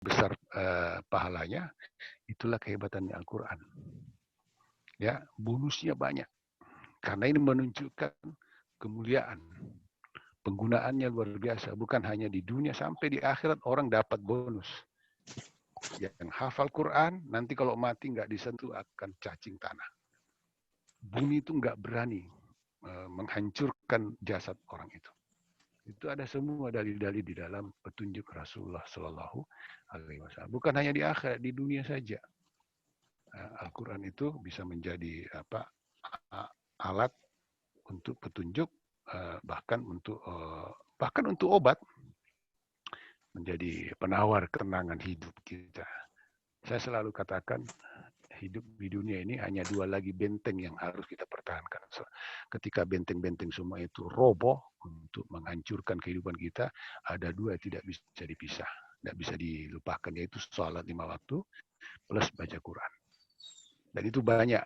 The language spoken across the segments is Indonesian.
besar pahalanya, itulah kehebatannya Al-Quran. Ya, bonusnya banyak. Karena ini menunjukkan kemuliaan. Penggunaannya luar biasa. Bukan hanya di dunia, sampai di akhirat orang dapat bonus. Yang hafal Quran, nanti kalau mati nggak disentuh akan cacing tanah. Bumi itu nggak berani menghancurkan jasad orang itu. Itu ada semua dalil-dalil di dalam petunjuk Rasulullah Shallallahu Alaihi Wasallam. Bukan hanya di akhirat, di dunia saja. Al-Quran itu bisa menjadi alat untuk petunjuk, bahkan untuk obat, menjadi penawar ketenangan hidup kita. Saya selalu katakan, hidup di dunia ini hanya dua lagi benteng yang harus kita pertahankan. Ketika benteng-benteng semua itu roboh untuk menghancurkan kehidupan kita, ada dua yang tidak bisa dipisah, tidak bisa dilupakan, yaitu sholat 5 waktu plus baca Quran. Dan itu banyak.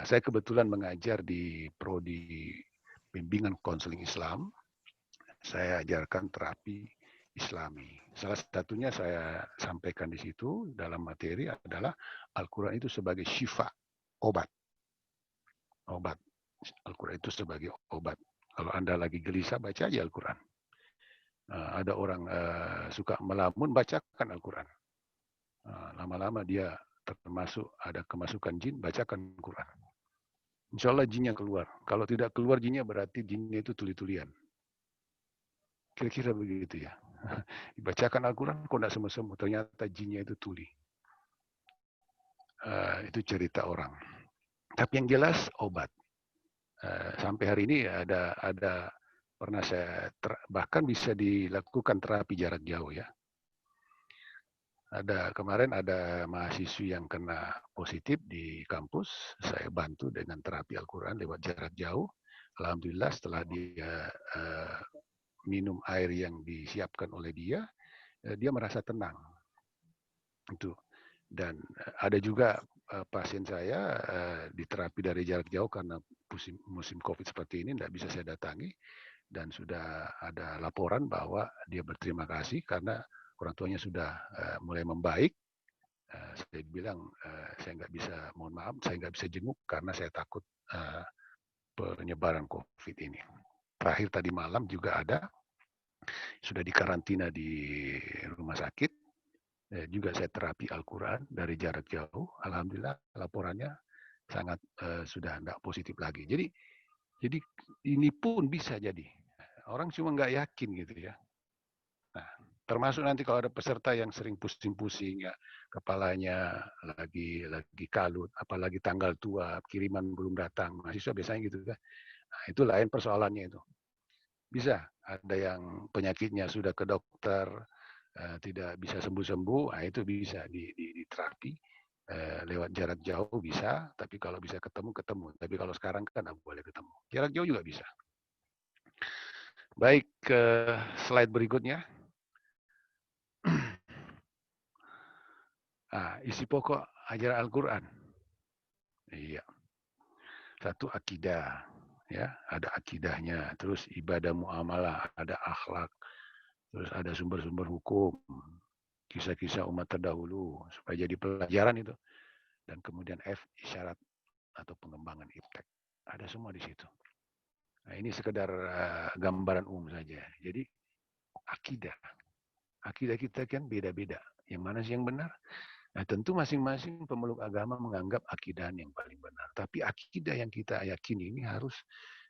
Saya kebetulan mengajar di prodi bimbingan konseling Islam. Saya ajarkan terapi Islami. Salah satunya saya sampaikan di situ dalam materi adalah Al-Quran itu sebagai syifa, obat. Obat. Al-Quran itu sebagai obat. Kalau Anda lagi gelisah, baca aja Al-Quran. Ada orang suka melamun, bacakan Al-Quran. Lama-lama dia termasuk ada kemasukan jin, bacakan Quran. Insya Allah jinnya keluar. Kalau tidak keluar jinnya, berarti jinnya itu tuli-tulian. Kira-kira begitu ya. Dibacakan Al-Quran, kok tidak semua-semua. Ternyata jinnya itu tuli. Itu cerita orang. Tapi yang jelas obat. Sampai hari ini ada pernah saya bahkan bisa dilakukan terapi jarak jauh ya. Kemarin ada mahasiswi yang kena positif di kampus, saya bantu dengan terapi Al-Quran lewat jarak jauh. Alhamdulillah setelah dia minum air yang disiapkan oleh dia merasa tenang. Itu. Dan ada juga pasien saya diterapi dari jarak jauh karena musim COVID seperti ini tidak bisa saya datangi, dan sudah ada laporan bahwa dia berterima kasih karena orang tuanya sudah mulai membaik. Saya bilang saya nggak bisa, mohon maaf, saya nggak bisa jenguk karena saya takut penyebaran COVID ini. Terakhir tadi malam juga ada, sudah dikarantina di rumah sakit, juga saya terapi Al-Quran dari jarak jauh. Alhamdulillah laporannya sangat sudah tidak positif lagi. Jadi ini pun bisa jadi. Orang cuma nggak yakin gitu ya. Nah, termasuk nanti kalau ada peserta yang sering pusing-pusing ya, kepalanya lagi kalut, apalagi tanggal tua, kiriman belum datang, mahasiswa biasanya gitu kan. Nah, itu lain persoalannya itu. Bisa ada yang penyakitnya sudah ke dokter, tidak bisa sembuh-sembuh, nah itu bisa diterapi lewat jarak jauh bisa, tapi kalau bisa ketemu. Tapi kalau sekarang kan tidak boleh ketemu. Jarak jauh juga bisa. Baik, ke slide berikutnya. Isi pokok ajaran Al-Quran. Iya. Satu akidah, ya, ada akidahnya. Terus ibadah muamalah, ada akhlak. Terus ada sumber-sumber hukum, kisah-kisah umat terdahulu supaya jadi pelajaran itu. Dan kemudian F, isyarat atau pengembangan iptek. Ada semua di situ. Nah, ini sekedar gambaran umum saja. Jadi akidah kita kan beda-beda. Yang mana sih yang benar? Nah, tentu masing-masing pemeluk agama menganggap akidah yang paling benar. Tapi akidah yang kita yakini ini harus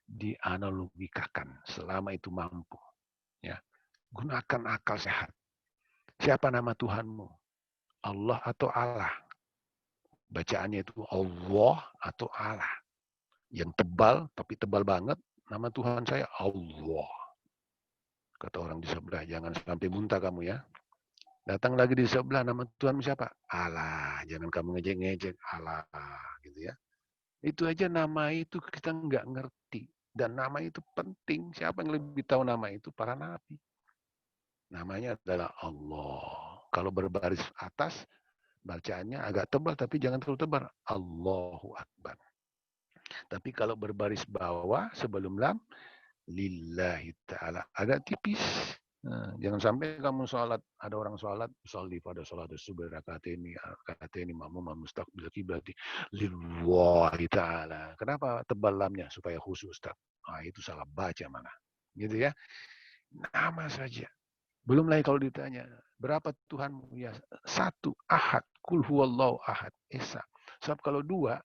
dianalogikakan selama itu mampu. Ya, gunakan akal sehat. Siapa nama Tuhanmu? Allah atau Allah? Bacaannya itu Allah atau Allah. Yang tebal, tapi tebal banget. Nama Tuhan saya Allah. Kata orang di sebelah, jangan sampai muntah kamu ya. Datang lagi di sebelah, nama Tuhanmu siapa? Allah. Jangan kamu ngejek-ngejek Allah, gitu ya. Itu aja nama itu kita nggak ngerti. Dan nama itu penting. Siapa yang lebih tahu nama itu? Para nabi. Namanya adalah Allah. Kalau berbaris atas, bacaannya agak tebal, tapi jangan terlalu tebal. Allahu Akbar. Tapi kalau berbaris bawah sebelum lam, lillahi ta'ala, agak tipis. Jangan sampai kamu sholat, ada orang sholat, sholli pada sholat subuh rakaat ini makmum mustaqbil kiblati lillahi ta'ala. Kenapa tebal lamnya? Supaya khusus, Ustaz. Itu salah baca mana. Gitu ya. Nama saja. Belum lagi kalau ditanya, berapa Tuhanmu? Ya, satu, ahad. Kul huwallahu ahad. Esa. Sebab kalau dua,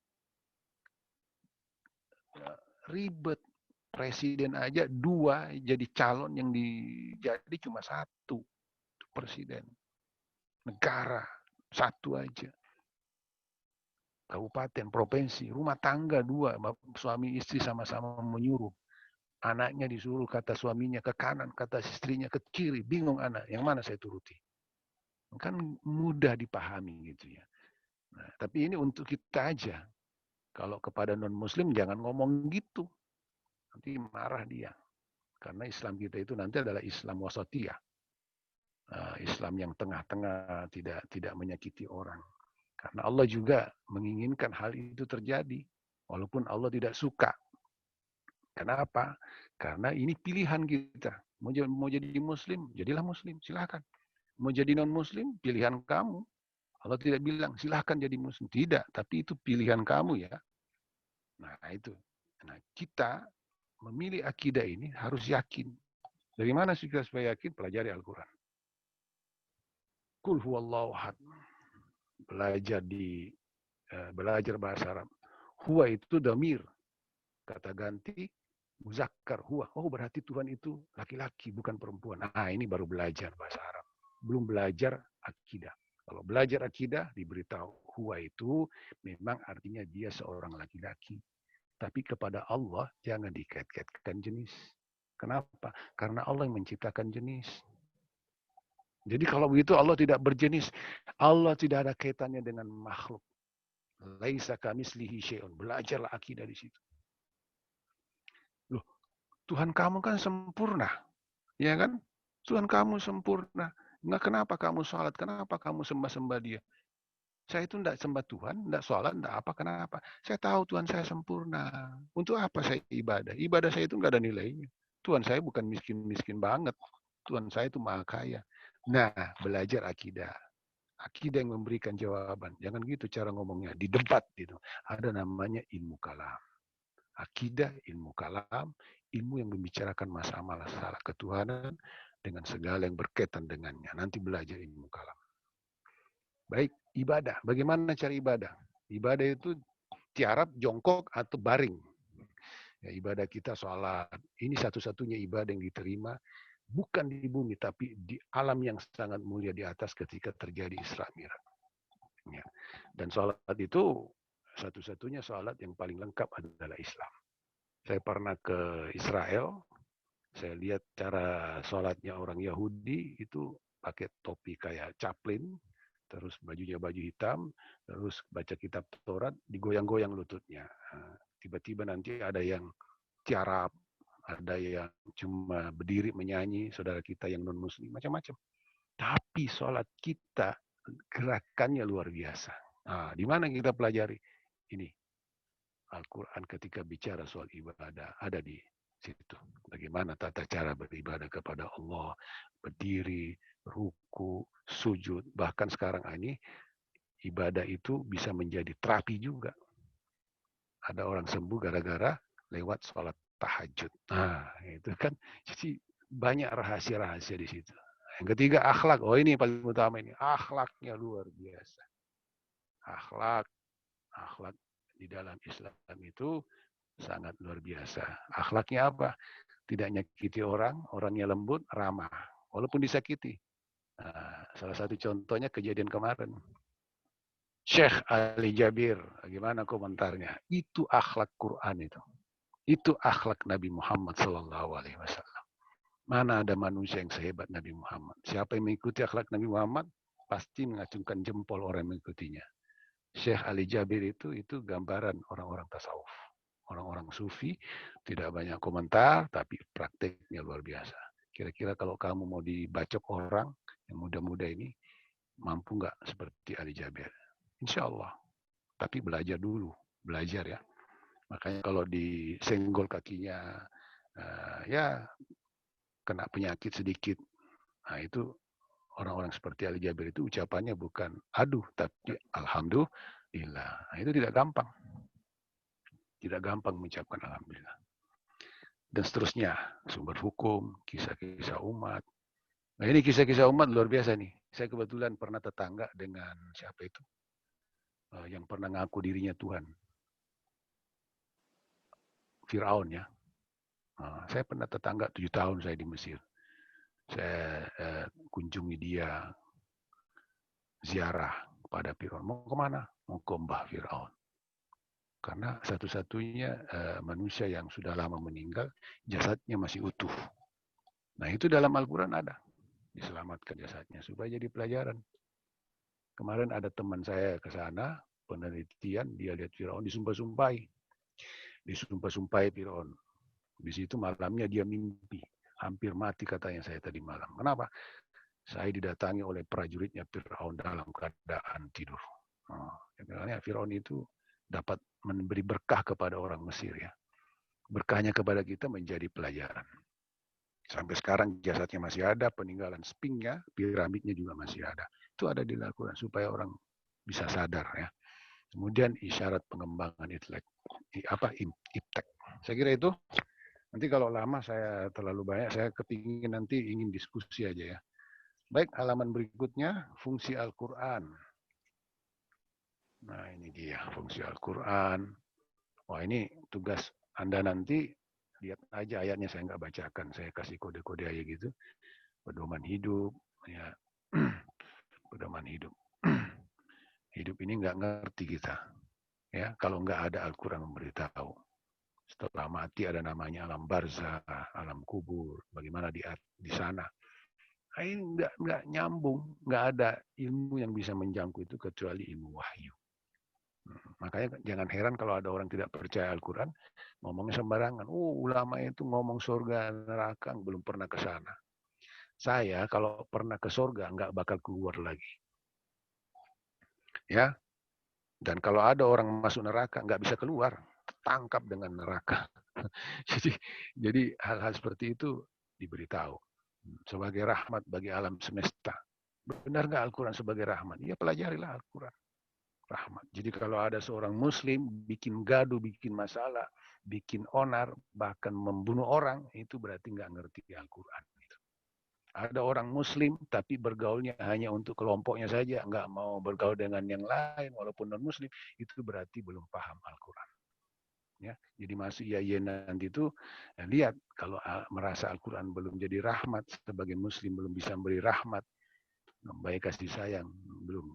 ribet. Presiden aja dua jadi calon, yang jadi cuma satu presiden. Negara satu aja. Kabupaten, provinsi, rumah tangga dua, suami istri sama-sama menyuruh. Anaknya disuruh kata suaminya ke kanan, kata istrinya ke kiri, bingung anak, yang mana saya turuti. Kan mudah dipahami gitu ya. Nah, tapi ini untuk kita aja. Kalau kepada non-muslim jangan ngomong gitu. Nanti marah dia. Karena Islam kita itu nanti adalah Islam wasatiyah. Islam yang tengah-tengah, tidak menyakiti orang. Karena Allah juga menginginkan hal itu terjadi. Walaupun Allah tidak suka. Kenapa? Karena ini pilihan kita. Mau jadi muslim, jadilah muslim. Silakan. Mau jadi non-muslim, pilihan kamu. Allah tidak bilang, silahkan jadi muslim. Tidak, tapi itu pilihan kamu ya. Nah itu. Nah, kita memilih akidah ini harus yakin. Dari mana sih kita supaya yakin? Pelajari Al-Quran. Kul huwallahu ahad. Belajar bahasa Arab. Huwa itu damir. Kata ganti muzakkar huwa. Oh, berarti Tuhan itu laki-laki, bukan perempuan. Nah, ini baru belajar bahasa Arab. Belum belajar akidah. Kalau belajar akidah, diberitahu huwa itu memang artinya dia seorang laki-laki. Tapi kepada Allah jangan dikait-kaitkan jenis. Kenapa? Karena Allah yang menciptakan jenis. Jadi kalau begitu Allah tidak berjenis. Allah tidak ada kaitannya dengan makhluk. Laisa kamislihi syai'un. Belajarlah akidah di situ. Loh, Tuhan kamu kan sempurna. Ya kan? Tuhan kamu sempurna. Nggak, kenapa kamu sholat? Kenapa kamu sembah-sembah dia? Saya itu tidak sembah Tuhan, tidak sholat, tidak apa. Kenapa? Saya tahu Tuhan saya sempurna. Untuk apa saya ibadah? Ibadah saya itu nggak ada nilainya. Tuhan saya bukan miskin-miskin banget. Tuhan saya itu maha kaya. Nah, belajar akidah. Akidah yang memberikan jawaban. Jangan gitu cara ngomongnya. Di debat gitu. Ada namanya ilmu kalam. Akidah, ilmu kalam, ilmu yang membicarakan masalah ketuhanan dengan segala yang berkaitan dengannya. Nanti belajar ilmu kalam. Baik, ibadah. Bagaimana cara ibadah? Ibadah itu tiarap, jongkok, atau baring. Ya, ibadah kita sholat. Ini satu-satunya ibadah yang diterima bukan di bumi, tapi di alam yang sangat mulia di atas ketika terjadi Isra Mi'raj. Ya. Dan sholat itu satu-satunya sholat yang paling lengkap adalah Islam. Saya pernah ke Israel, saya lihat cara sholatnya orang Yahudi itu pakai topi kayak Chaplin, terus bajunya baju hitam, terus baca kitab Taurat, digoyang-goyang lututnya. Tiba-tiba nanti ada yang tiarap, ada yang cuma berdiri menyanyi, saudara kita yang non-muslim, macam-macam. Tapi sholat kita, gerakannya luar biasa. Nah, di mana kita pelajari? Ini, Al-Quran ketika bicara soal ibadah, ada di situ. Bagaimana tata cara beribadah kepada Allah, berdiri, ruku, sujud. Bahkan sekarang ini, ibadah itu bisa menjadi terapi juga. Ada orang sembuh gara-gara lewat sholat tahajud. Nah, itu kan. Jadi banyak rahasia-rahasia di situ. Yang ketiga, akhlak. Oh, ini paling utama ini. Akhlaknya luar biasa. Akhlak di dalam Islam itu sangat luar biasa. Akhlaknya apa? Tidak nyakiti orang, orangnya lembut, ramah. Walaupun disakiti. Nah, salah satu contohnya kejadian kemarin. Syekh Ali Jabir, bagaimana komentarnya? Itu akhlak Quran itu. Itu akhlak Nabi Muhammad SAW. Mana ada manusia yang sehebat Nabi Muhammad? Siapa yang mengikuti akhlak Nabi Muhammad, pasti mengacungkan jempol orang yang mengikutinya. Syekh Ali Jabir itu gambaran orang-orang tasawuf. Orang-orang sufi, tidak banyak komentar, tapi prakteknya luar biasa. Kira-kira kalau kamu mau dibacok orang yang muda-muda ini, mampu nggak seperti Ali Jabir? Insya Allah. Tapi belajar dulu. Belajar ya. Makanya kalau disenggol kakinya, ya kena penyakit sedikit, Nah, itu orang-orang seperti Ali Jabir itu ucapannya bukan aduh, tapi alhamdulillah. Nah, itu tidak gampang. Tidak gampang mengucapkan alhamdulillah. Dan seterusnya, sumber hukum, kisah-kisah umat. Nah, ini kisah-kisah umat luar biasa nih. Saya kebetulan pernah tetangga dengan siapa itu? Yang pernah ngaku dirinya Tuhan. Firaun ya. Saya pernah tetangga 7 tahun saya di Mesir. Saya kunjungi dia, ziarah kepada Firaun. Mau kemana? Mau ke Mbah Firaun. Karena satu-satunya manusia yang sudah lama meninggal, jasadnya masih utuh. Nah, itu dalam Al-Quran ada. Diselamatkan jasadnya supaya jadi pelajaran. Kemarin ada teman saya ke sana, penelitian, dia lihat Firaun disumpah-sumpahi. Disumpah-sumpahi Firaun. Di situ malamnya dia mimpi. Hampir mati katanya saya tadi malam. Kenapa? Saya didatangi oleh prajuritnya Firaun dalam keadaan tidur. Karena Firaun itu dapat memberi berkah kepada orang Mesir ya. Berkahnya kepada kita menjadi pelajaran. Sampai sekarang jasadnya masih ada, peninggalan sphinxnya, piramidnya juga masih ada. Itu ada di Al-Quran supaya orang bisa sadar ya. Kemudian isyarat pengembangan iptek. Saya kira itu. Nanti kalau lama saya terlalu banyak, saya kepingin nanti ingin diskusi aja ya. Baik, halaman berikutnya, fungsi Al-Quran. Nah, ini dia fungsi Al-Quran. Wah, ini tugas Anda nanti, lihat aja ayatnya, saya nggak bacakan. Saya kasih kode-kode aja gitu. Pedoman hidup. Ya. Pedoman hidup. Hidup ini nggak ngerti kita. Ya, kalau nggak ada Al-Quran memberitahu. Setelah mati ada namanya alam barzah, alam kubur. Bagaimana di sana. Ini nggak nyambung, nggak ada ilmu yang bisa menjangkau itu kecuali ilmu wahyu. Makanya jangan heran kalau ada orang tidak percaya Al-Quran, ngomongnya sembarangan. Ulama itu ngomong surga neraka, belum pernah ke sana. Saya kalau pernah ke surga nggak bakal keluar lagi. Ya, dan kalau ada orang masuk neraka nggak bisa keluar, tertangkap dengan neraka. jadi hal-hal seperti itu diberitahu sebagai rahmat bagi alam semesta. Benar nggak Al-Quran sebagai rahmat? Ya pelajarilah Al-Quran. Rahmat. Jadi kalau ada seorang muslim bikin gaduh, bikin masalah, bikin onar, bahkan membunuh orang, itu berarti nggak ngerti Al-Quran. Ada orang muslim tapi bergaulnya hanya untuk kelompoknya saja, nggak mau bergaul dengan yang lain walaupun non-muslim, itu berarti belum paham Al-Quran. Ya, jadi masuk ya nanti itu lihat kalau merasa Al-Quran belum jadi rahmat, sebagai muslim belum bisa memberi rahmat, baik kasih sayang, belum.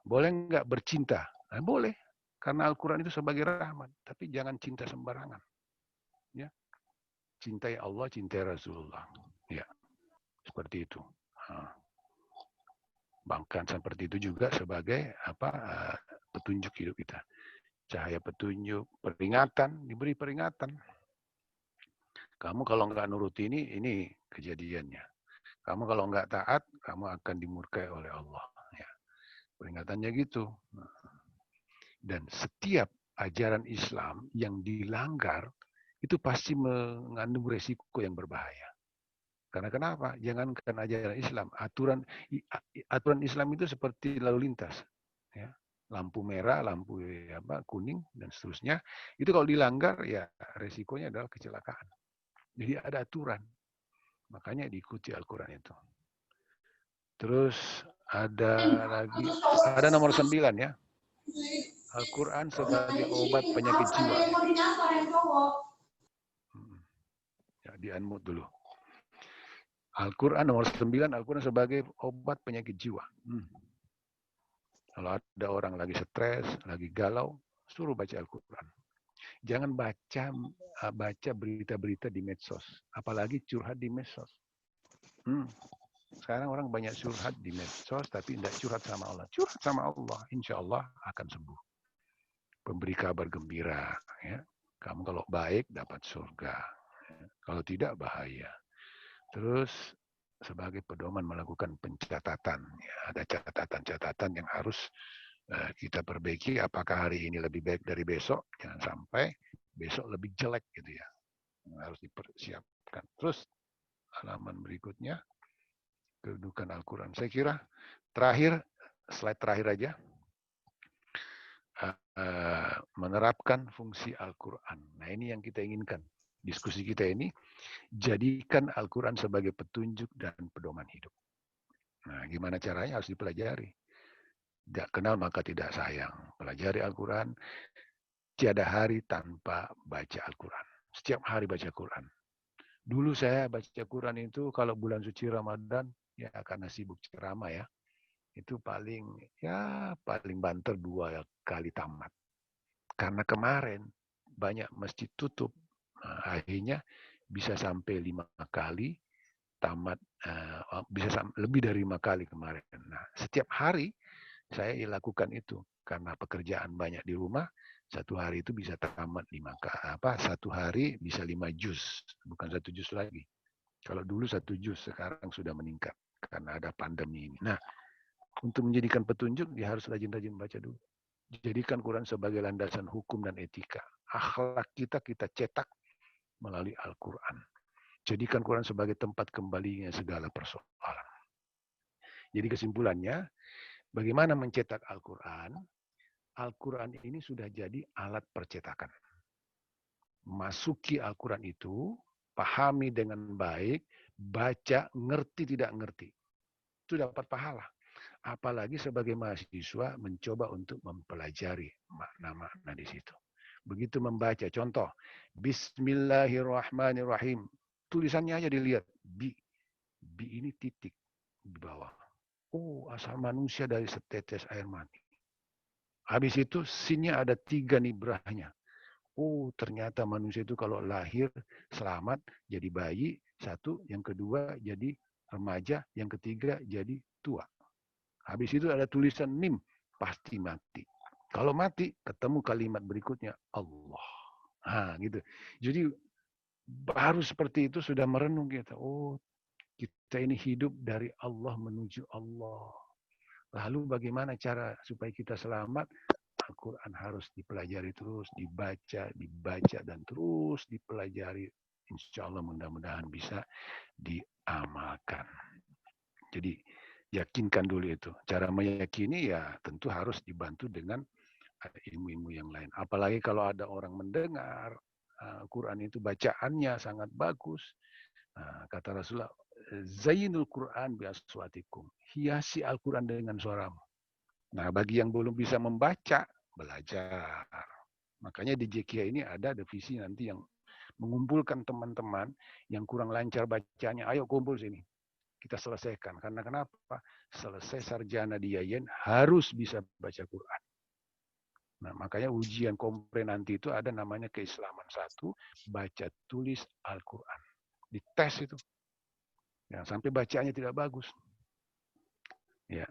Boleh nggak bercinta? Boleh, karena Al-Quran itu sebagai rahmat, tapi jangan cinta sembarangan. Ya, cintai Allah, cintai Rasulullah. Ya, seperti itu. Bahkan seperti itu juga sebagai petunjuk hidup kita. Cahaya petunjuk, peringatan, diberi peringatan. Kamu kalau nggak nurut ini kejadiannya. Kamu kalau nggak taat, kamu akan dimurkai oleh Allah. Ya. Peringatannya gitu. Dan setiap ajaran Islam yang dilanggar, itu pasti mengandung resiko yang berbahaya. Karena kenapa? Jangankan ajaran Islam, aturan Islam itu seperti lalu lintas. Ya. Lampu merah, lampu kuning, dan seterusnya. Itu kalau dilanggar, ya resikonya adalah kecelakaan. Jadi ada aturan. Makanya diikuti Al-Quran itu. Terus ada nomor 9 ya. Al-Quran sebagai obat penyakit jiwa. Ya, di-unmute dulu. Al-Quran nomor 9, Al-Quran sebagai obat penyakit jiwa. Kalau ada orang lagi stres, lagi galau, suruh baca Al-Quran. Jangan baca berita-berita di medsos, apalagi curhat di medsos. Sekarang orang banyak curhat di medsos, tapi tidak curhat sama Allah. Curhat sama Allah, insya Allah akan sembuh. Pemberi kabar gembira. Ya. Kamu kalau baik dapat surga. Kalau tidak bahaya. Terus sebagai pedoman melakukan pencatatan. Ya, ada catatan-catatan yang harus kita perbaiki. Apakah hari ini lebih baik dari besok? Jangan sampai besok lebih jelek gitu ya. Harus dipersiapkan. Terus halaman berikutnya. Kedudukan Al-Quran. Saya kira terakhir, slide terakhir aja. Menerapkan fungsi Al-Quran. Nah, ini yang kita inginkan. Diskusi kita ini, jadikan Al-Quran sebagai petunjuk dan pedoman hidup. Nah, gimana caranya? Harus dipelajari. Tidak kenal maka tidak sayang. Pelajari Al-Quran, tiada hari tanpa baca Al-Quran. Setiap hari baca Quran. Dulu saya baca Quran itu kalau bulan suci Ramadan, ya karena sibuk ceramah ya, itu paling banter 2 kali tamat. Karena kemarin banyak masjid tutup, akhirnya bisa sampai 5 kali tamat, bisa lebih dari 5 kali kemarin. Nah, setiap hari saya lakukan itu karena pekerjaan banyak di rumah. Satu hari itu bisa tamat 5 satu hari bisa 5 juz, bukan 1 juz lagi. Kalau dulu 1 juz, sekarang sudah meningkat karena ada pandemi ini. Nah, untuk menjadikan petunjuk, dia harus rajin-rajin baca dulu. Jadikan Quran sebagai landasan hukum dan etika. Akhlak kita cetak melalui Al-Quran. Jadikan Quran sebagai tempat kembalinya segala persoalan. Jadi kesimpulannya, bagaimana mencetak Al-Quran? Al-Quran ini sudah jadi alat percetakan. Masuki Al-Quran itu, pahami dengan baik, baca, ngerti tidak ngerti. Itu dapat pahala. Apalagi sebagai mahasiswa mencoba untuk mempelajari makna-makna di situ. Begitu membaca, contoh, Bismillahirrahmanirrahim. Tulisannya aja dilihat, bi ini titik di bawah. Oh, asal manusia dari setetes air mani. Habis itu sinnya ada 3 nibrahnya. Oh, ternyata manusia itu kalau lahir selamat jadi bayi, 1, yang kedua jadi remaja, yang ketiga jadi tua. Habis itu ada tulisan mim, pasti mati. Kalau mati, ketemu kalimat berikutnya, Allah. Nah, gitu. Jadi baru seperti itu sudah merenung kita. Oh, kita ini hidup dari Allah menuju Allah. Lalu bagaimana cara supaya kita selamat? Al-Quran harus dipelajari terus, dibaca, dan terus dipelajari. Insya Allah mudah-mudahan bisa diamalkan. Jadi yakinkan dulu itu. Cara meyakini ya tentu harus dibantu dengan ilmu-ilmu yang lain. Apalagi kalau ada orang mendengar Quran itu bacaannya sangat bagus. Kata Rasulullah, Zainul Quran bi aswatikum. Hiasi Al-Quran dengan suaramu. Nah, bagi yang belum bisa membaca, belajar. Makanya di JKIA ini ada divisi nanti yang mengumpulkan teman-teman yang kurang lancar bacanya. Ayo kumpul sini. Kita selesaikan. Karena kenapa? Selesai sarjana di Yayen harus bisa baca Quran. Nah, makanya ujian kompre nanti itu ada namanya keislaman 1, baca tulis Al-Quran. Dites itu. Ya, sampai bacaannya tidak bagus. Ya.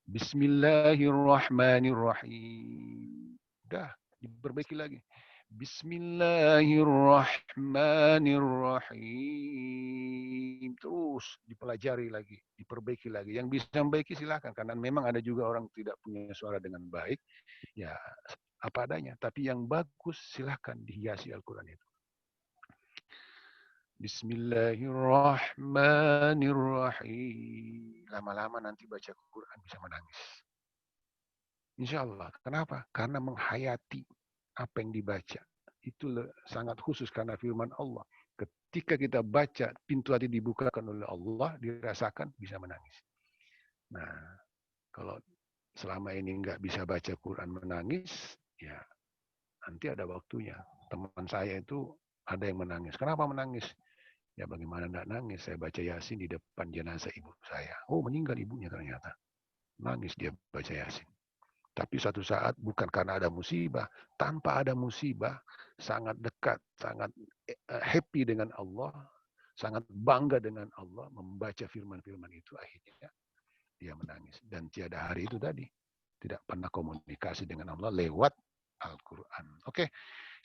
Bismillahirrahmanirrahim. Dah, diperbaiki lagi. Bismillahirrahmanirrahim. Terus dipelajari lagi, diperbaiki lagi. Yang bisa memperbaiki silakan, karena memang ada juga orang tidak punya suara dengan baik. Ya, apa adanya. Tapi yang bagus silakan dihiasi Al-Quran itu. Bismillahirrahmanirrahim. Lama-lama nanti baca Quran bisa menangis. Insya Allah. Kenapa? Karena menghayati apa yang dibaca. Itu sangat khusus karena firman Allah. Ketika kita baca, pintu hati dibukakan oleh Allah, dirasakan, bisa menangis. Nah, kalau selama ini nggak bisa baca Quran menangis, ya nanti ada waktunya. Teman saya itu ada yang menangis. Kenapa menangis? Ya bagaimana nggak nangis? Saya baca Yasin di depan jenazah ibu saya. Oh, meninggal ibunya ternyata. Nangis dia baca Yasin. Tapi suatu saat bukan karena ada musibah, tanpa ada musibah, sangat dekat, sangat happy dengan Allah, sangat bangga dengan Allah, membaca firman-firman itu, akhirnya dia menangis. Dan tiada hari itu tadi, tidak pernah komunikasi dengan Allah lewat Al-Quran. Oke,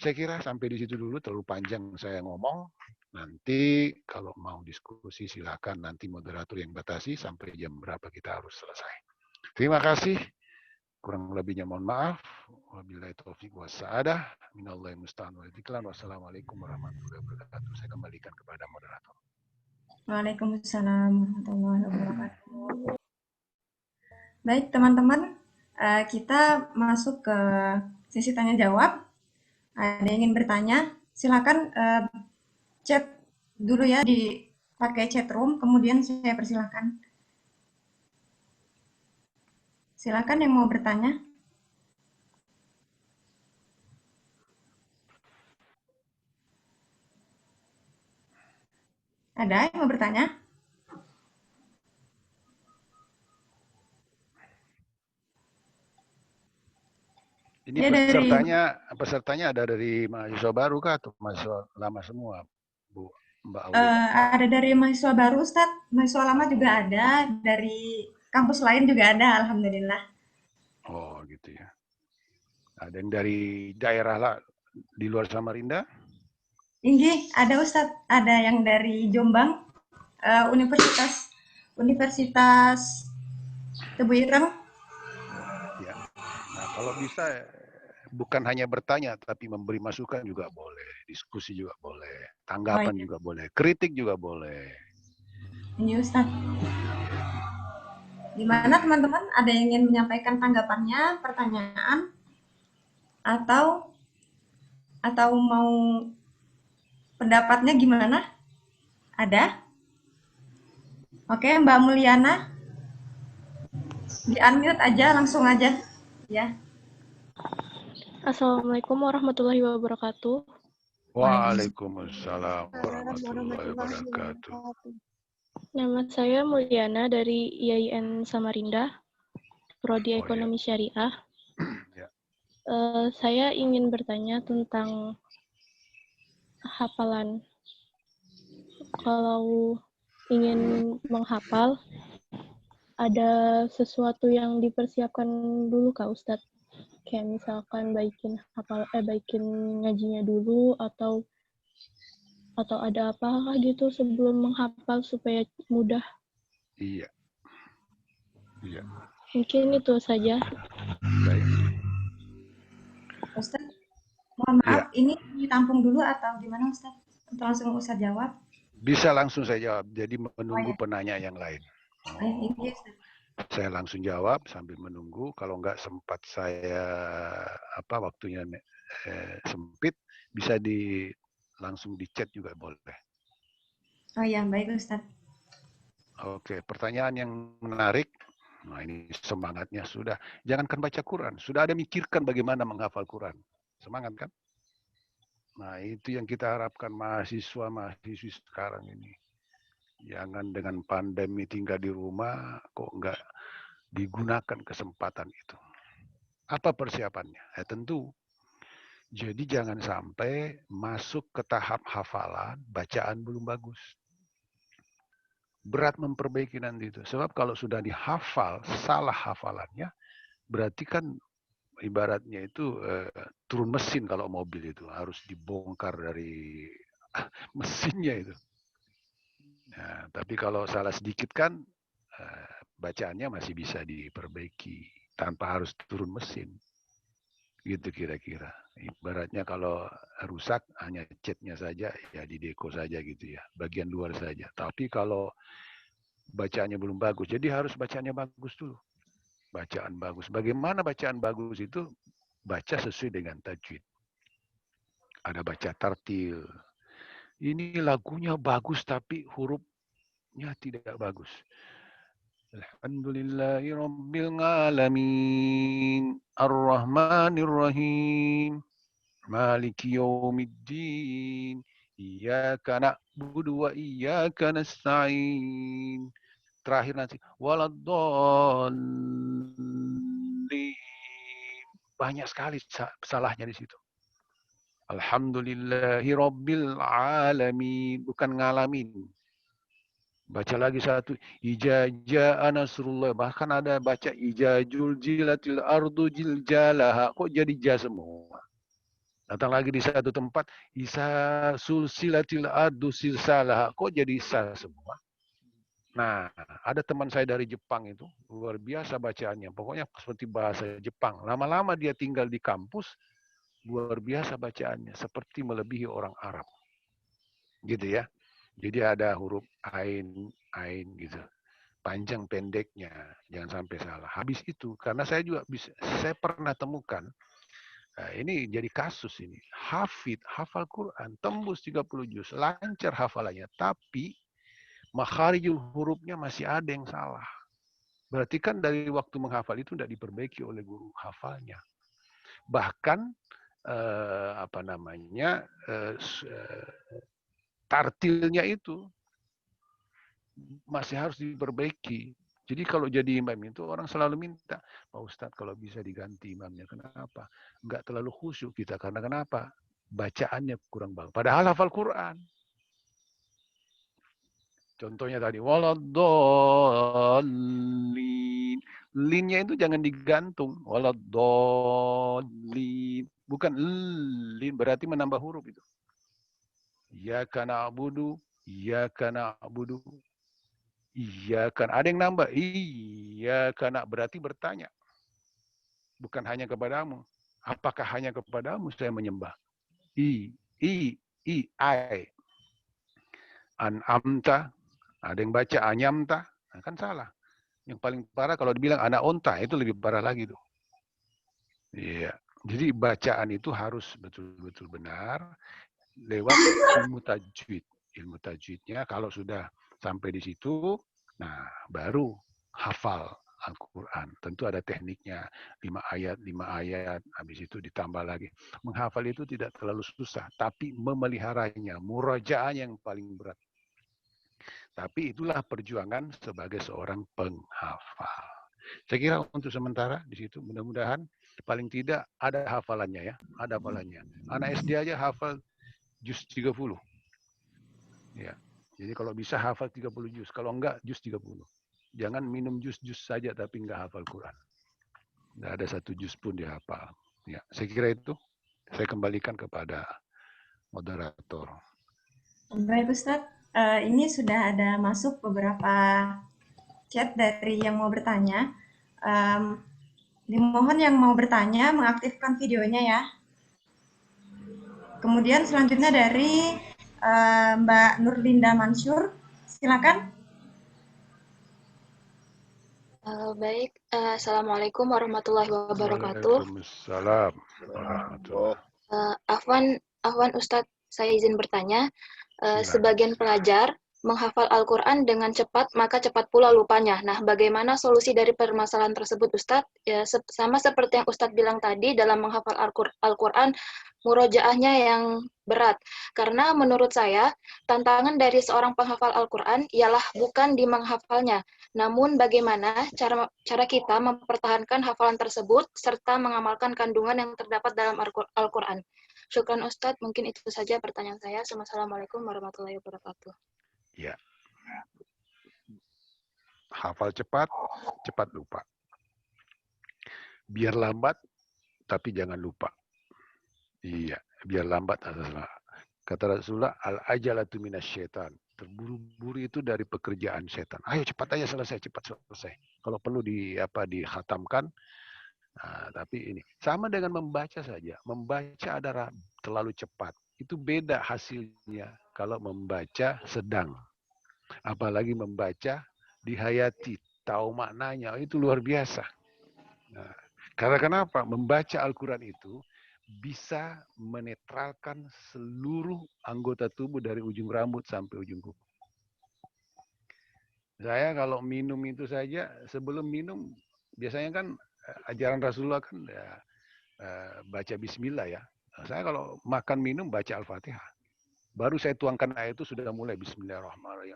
saya kira sampai di situ dulu, terlalu panjang saya ngomong. Nanti kalau mau diskusi silakan, nanti moderator yang batasi sampai jam berapa kita harus selesai. Terima kasih. Kurang lebihnya mohon maaf. Wabillahi taufiq wassadah. Minallahi musta'an wal iqlan. Wassalamualaikum warahmatullahi wabarakatuh. Saya kembalikan kepada moderator. Waalaikumsalam warahmatullahi wabarakatuh. Baik teman-teman, kita masuk ke sesi tanya jawab. Ada yang ingin bertanya, silakan chat dulu ya pakai chat room, kemudian saya persilahkan. Silakan yang mau bertanya. Ada yang mau bertanya? Ini Ya pesertanya ada dari mahasiswa baru kah atau mahasiswa lama semua, Bu Mbak Aulia? Ada dari mahasiswa baru, Ustadz. Mahasiswa lama juga ada, dari kampus lain juga ada, alhamdulillah. Oh gitu ya. Ada yang dari daerah lah di luar Samarinda? Inggih, ada Ustadz. Ada yang dari Jombang, Universitas Tebu Ireng. Ya. Nah kalau bisa bukan hanya bertanya tapi memberi masukan juga boleh, diskusi juga boleh, tanggapan juga boleh, kritik juga boleh. Ini Ustadz. Gimana teman-teman? Ada yang ingin menyampaikan tanggapannya, pertanyaan, atau mau pendapatnya gimana? Ada? Oke, Mbak Mulyana, di unmute aja, langsung aja. Ya. Assalamualaikum warahmatullahi wabarakatuh. Waalaikumsalam warahmatullahi wabarakatuh. Nama saya Mulyana dari IAIN Samarinda, Prodi Ekonomi Syariah. Ya. Saya ingin bertanya tentang hafalan. Kalau ingin menghafal, ada sesuatu yang dipersiapkan dulu Kak Ustadz? Kayak misalkan baikin ngajinya dulu atau ada apa gitu sebelum menghafal supaya mudah? Iya. Iya. Mungkin itu saja. Baik. Ustaz, mohon maaf, ini ditampung dulu atau gimana Ustaz? Untuk langsung Ustaz jawab? Bisa langsung saya jawab, jadi menunggu penanya yang lain. Saya langsung jawab sambil menunggu. Kalau nggak sempat saya waktunya sempit, bisa langsung di chat juga boleh. Oh ya, baik Ustaz. Oke, pertanyaan yang menarik. Nah ini semangatnya sudah. Jangankan baca Quran, sudah ada mikirkan bagaimana menghafal Quran. Semangat kan? Nah itu yang kita harapkan mahasiswa-mahasiswi sekarang ini. Jangan dengan pandemi tinggal di rumah, kok nggak digunakan kesempatan itu. Apa persiapannya? Tentu. Jadi jangan sampai masuk ke tahap hafalan, bacaan belum bagus. Berat memperbaiki nanti itu. Sebab kalau sudah dihafal, salah hafalannya, berarti kan ibaratnya itu turun mesin kalau mobil itu. Harus dibongkar dari mesinnya itu. Nah, tapi kalau salah sedikit kan, bacaannya masih bisa diperbaiki tanpa harus turun mesin. Gitu kira-kira. Ibaratnya kalau rusak hanya catnya saja, ya dideko saja gitu ya. Bagian luar saja. Tapi kalau bacaannya belum bagus, jadi harus bacaannya bagus dulu. Bacaan bagus. Bagaimana bacaan bagus itu? Baca sesuai dengan tajwid. Ada baca tartil. Ini lagunya bagus tapi hurufnya tidak bagus. Alhamdulillahi Rabbil Alamin Ar-Rahmanir Rahim Maliki Yawmiddin Iyyaka na'budu wa iyyaka nasta'in. Terakhir nanti waladdallin. Banyak sekali salahnya di situ. Alhamdulillahi Rabbil Alamin. Bukan ngalamin. Baca lagi satu, ijaja nasrullah. Bahkan ada baca ijajul jilatil ardu jiljalaha. Kok jadi ja semua? Datang lagi di satu tempat, isa sulsilatil ardu silsalaha. Kok jadi sa semua? Nah, ada teman saya dari Jepang itu, luar biasa bacaannya. Pokoknya seperti bahasa Jepang. Lama-lama dia tinggal di kampus, luar biasa bacaannya. Seperti melebihi orang Arab. Gitu ya. Jadi ada huruf ain gitu. Panjang pendeknya, jangan sampai salah. Habis itu, karena saya juga saya pernah temukan, nah ini jadi kasus ini. Hafal Quran, tembus 30 juz, lancar hafalannya. Tapi makharijul hurufnya masih ada yang salah. Berarti kan dari waktu menghafal itu tidak diperbaiki oleh guru hafalnya. Bahkan tartilnya itu masih harus diperbaiki. Jadi kalau jadi imam itu orang selalu minta, Pak Ustadz kalau bisa diganti imamnya. Kenapa? Enggak terlalu khusyuk kita. Karena kenapa? Bacaannya kurang bagus. Padahal hafal Quran. Contohnya tadi, waladdallin. Linnya itu jangan digantung. Waladdallin. Bukan lin, berarti menambah huruf itu. Iyyaka na'budu, iyyaka na'budu. Iya kan, ada yang nambah. Iya karena berarti bertanya. Bukan hanya kepadamu. Apakah hanya kepadamu saya menyembah? I, An'amta. Ada yang baca anyamta. Nah, kan salah. Yang paling parah kalau dibilang anak onta, itu lebih parah lagi tuh. Iya. Jadi bacaan itu harus betul-betul benar lewat ilmu tajwid. Ilmu tajwidnya kalau sudah sampai di situ, nah baru hafal Al-Quran. Tentu ada tekniknya, 5 ayat, habis itu ditambah lagi. Menghafal itu tidak terlalu susah, tapi memeliharanya, murajaahnya yang paling berat. Tapi itulah perjuangan sebagai seorang penghafal. Saya kira untuk sementara di situ, mudah-mudahan paling tidak ada hafalannya ya, ada hafalannya. Anak SD aja hafal juz 30. Ya. Jadi kalau bisa hafal 30 juz, kalau enggak juz 30. Jangan minum juz-juz saja tapi enggak hafal Quran. Enggak ada satu juz pun dihafal. Ya, saya kira itu. Saya kembalikan kepada moderator. Baik Ustadz, ini sudah ada masuk beberapa chat dari yang mau bertanya. Dimohon yang mau bertanya mengaktifkan videonya ya. Kemudian selanjutnya dari Mbak Nurlinda Mansur, silakan. Baik, Assalamualaikum warahmatullahi wabarakatuh. Waalaikumsalam warahmatullahi. Afwan Ustadz, saya izin bertanya. Sebagian pelajar menghafal Al-Quran dengan cepat, maka cepat pula lupanya. Nah, bagaimana solusi dari permasalahan tersebut, Ustadz? Ya, sama seperti yang Ustadz bilang tadi, dalam menghafal Al-Quran, murojaahnya yang berat. Karena menurut saya, tantangan dari seorang penghafal Al-Quran ialah bukan di menghafalnya, namun bagaimana cara kita mempertahankan hafalan tersebut, serta mengamalkan kandungan yang terdapat dalam Al-Quran. Syukran Ustadz, mungkin itu saja pertanyaan saya. Assalamualaikum warahmatullahi wabarakatuh. Ya. Hafal cepat, cepat lupa. Biar lambat, tapi jangan lupa. Iya, biar lambat. Kata Rasulullah, al-ajalatu minasyaitan. Terburu-buru itu dari pekerjaan setan. Ayo cepat aja selesai, cepat selesai. Kalau perlu dikhatamkan, nah, tapi ini sama dengan membaca saja. Membaca adalah terlalu cepat. Itu beda hasilnya kalau membaca sedang. Apalagi membaca dihayati, tahu maknanya, itu luar biasa. Nah, karena kenapa? Membaca Al-Quran itu bisa menetralkan seluruh anggota tubuh dari ujung rambut sampai ujung kuku. Saya kalau minum itu saja, sebelum minum, biasanya kan ajaran Rasulullah kan baca bismillah ya. Saya kalau makan minum baca Al-Fatihah. Baru saya tuangkan ayat itu sudah mulai bismillahirrahmanirrahim.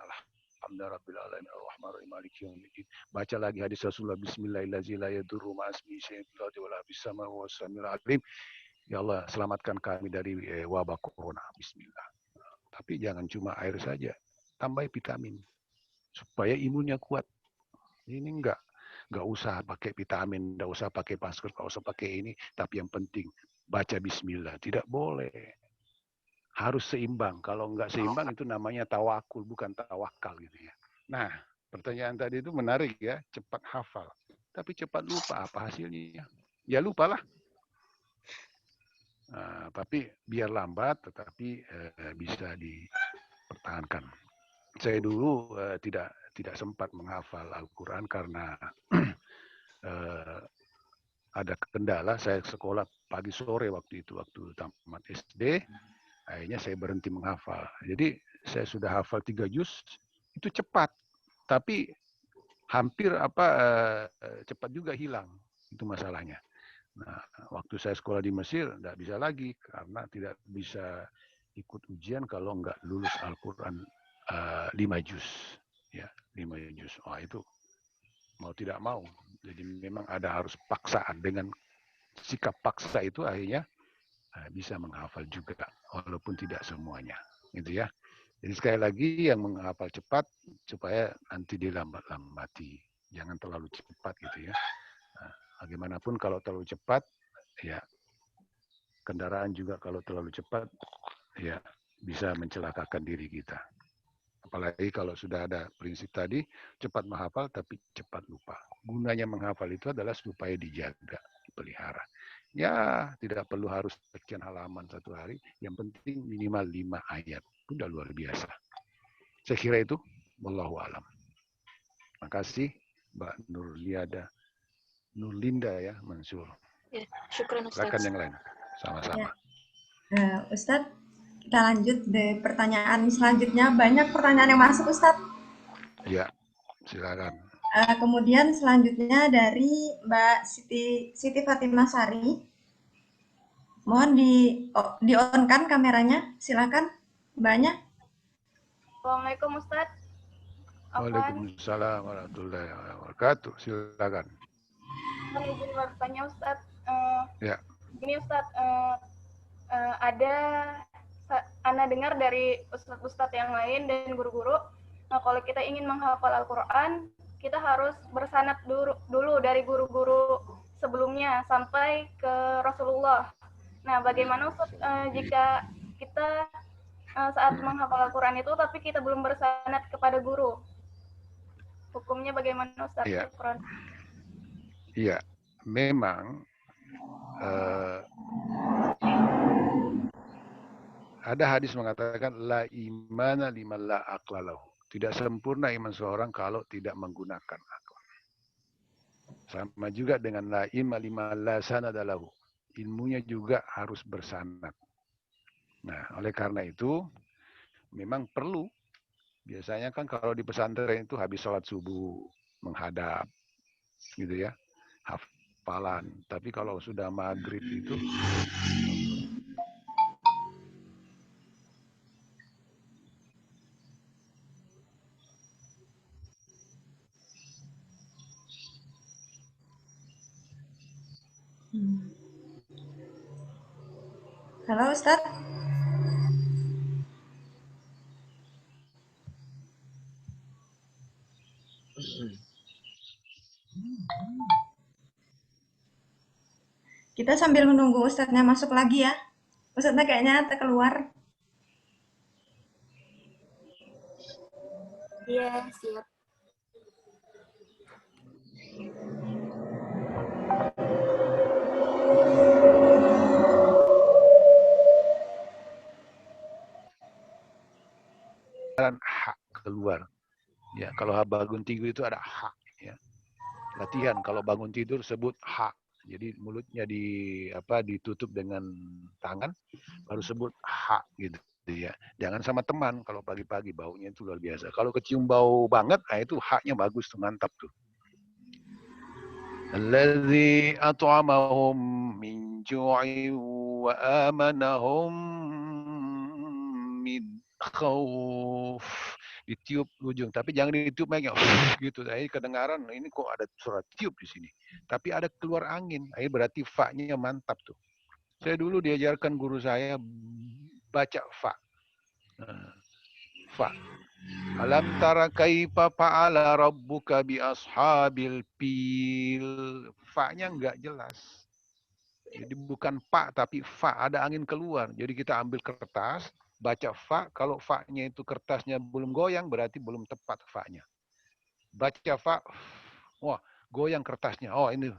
Alhamdulillahirabbil alamin maliki yaumiddin. Baca lagi hadis Rasulullah bismillahirrahmanirrahim la yadurru ma'asmi syai'un fil ardi wala fis samai wa samiul alim. Ya Allah, selamatkan kami dari wabah corona. Bismillah. Tapi jangan cuma air saja, tambah vitamin supaya imunnya kuat. Ini enggak usah pakai vitamin, enggak usah pakai masker, enggak usah pakai ini, tapi yang penting baca bismillah. Tidak boleh. Harus seimbang. Kalau enggak seimbang itu namanya tawakul, bukan tawakal gitu ya. Nah, pertanyaan tadi itu menarik ya, cepat hafal. Tapi cepat lupa, apa hasilnya? Ya lupalah. Tapi biar lambat, tetapi bisa dipertahankan. Saya dulu tidak sempat menghafal Al-Quran karena ada kendala. Saya sekolah pagi sore waktu itu, waktu tamat SD. Akhirnya saya berhenti menghafal. Jadi saya sudah hafal 3 juz, itu cepat. Tapi hampir cepat juga hilang. Itu masalahnya. Nah, waktu saya sekolah di Mesir, tidak bisa lagi karena tidak bisa ikut ujian kalau nggak lulus Al-Quran 5 juz. Ya, 5 juz. Wah, itu mau tidak mau. Jadi memang ada harus paksaan. Dengan sikap paksa itu akhirnya bisa menghafal juga, walaupun tidak semuanya. Gitu ya. Jadi sekali lagi yang menghafal cepat supaya nanti dilambat-lambati. Jangan terlalu cepat gitu ya. Bagaimanapun kalau terlalu cepat, ya kendaraan juga kalau terlalu cepat, ya bisa mencelakakan diri kita. Apalagi kalau sudah ada prinsip tadi, cepat menghafal tapi cepat lupa. Gunanya menghafal itu adalah supaya dijaga, dipelihara. Ya, tidak perlu harus sekian halaman satu hari, yang penting minimal 5 ayat. Sudah luar biasa. Saya kira itu, wallahu alam. Terima kasih, Mbak Nurlinda ya, Mansur. Ya, syukran Ustaz. Silakan yang lain. Sama-sama. Ya. Ustadz, kita lanjut deh pertanyaan selanjutnya. Banyak pertanyaan yang masuk, Ustadz. Ya, silakan. Kemudian selanjutnya dari Mbak Siti Fatimah Sari. Mohon di-on-kan kameranya. Silakan, Mbaknya. Assalamualaikum Ustaz. Waalaikumsalam warahmatullahi wabarakatuh. Silakan. Izin bertanya Ustaz. Ya. Gini Ustaz, ada Ana dengar dari ustadz-ustadz yang lain dan guru-guru, kalau kita ingin menghafal Al-Quran, kita harus bersanad dulu dari guru-guru sebelumnya sampai ke Rasulullah. Nah, bagaimana Ustaz jika kita saat menghafal Al-Quran itu tapi kita belum bersanad kepada guru? Hukumnya bagaimana Ustaz? Iya. Iya, memang ada hadis mengatakan la imana liman la aqlalahu. Tidak sempurna iman seorang kalau tidak menggunakan akal. Sama juga dengan la ilma liman la sanadalahu. Ilmunya juga harus bersanad. Nah, oleh karena itu memang perlu. Biasanya kan kalau di pesantren itu habis sholat subuh menghadap, gitu ya, hafalan. Tapi kalau sudah maghrib itu Halo, Ustadz. Kita sambil menunggu Ustadznya masuk lagi ya. Ustadznya kayaknya keluar. Iya, siap. hak keluar. Ya, kalau bangun tidur itu ada hak. Ya. Latihan kalau bangun tidur sebut hak. Jadi mulutnya ditutup dengan tangan, baru sebut hak gitu ya. Jangan sama teman kalau pagi-pagi baunya itu luar biasa. Kalau kecium bau banget, itu haknya bagus tuh, mantap tuh. Alladzi at'amahum min ju'in wa amanahum min khauf. Ditiup ujung, tapi jangan ditiup banyak gitu. Jadi kedengaran ini kok ada suara tiup di sini. Tapi ada keluar angin, berarti fa-nya mantap tuh. Saya dulu diajarkan guru saya baca fa. Fa. Alam tara kaifa fa'ala rabbuka bi ashabil fil. Fa-nya enggak jelas. Jadi bukan fa tapi fa, ada angin keluar. Jadi kita ambil kertas, baca fa, kalau fa-nya itu kertasnya belum goyang berarti belum tepat fa-nya. Baca fa, wah goyang kertasnya. Oh ini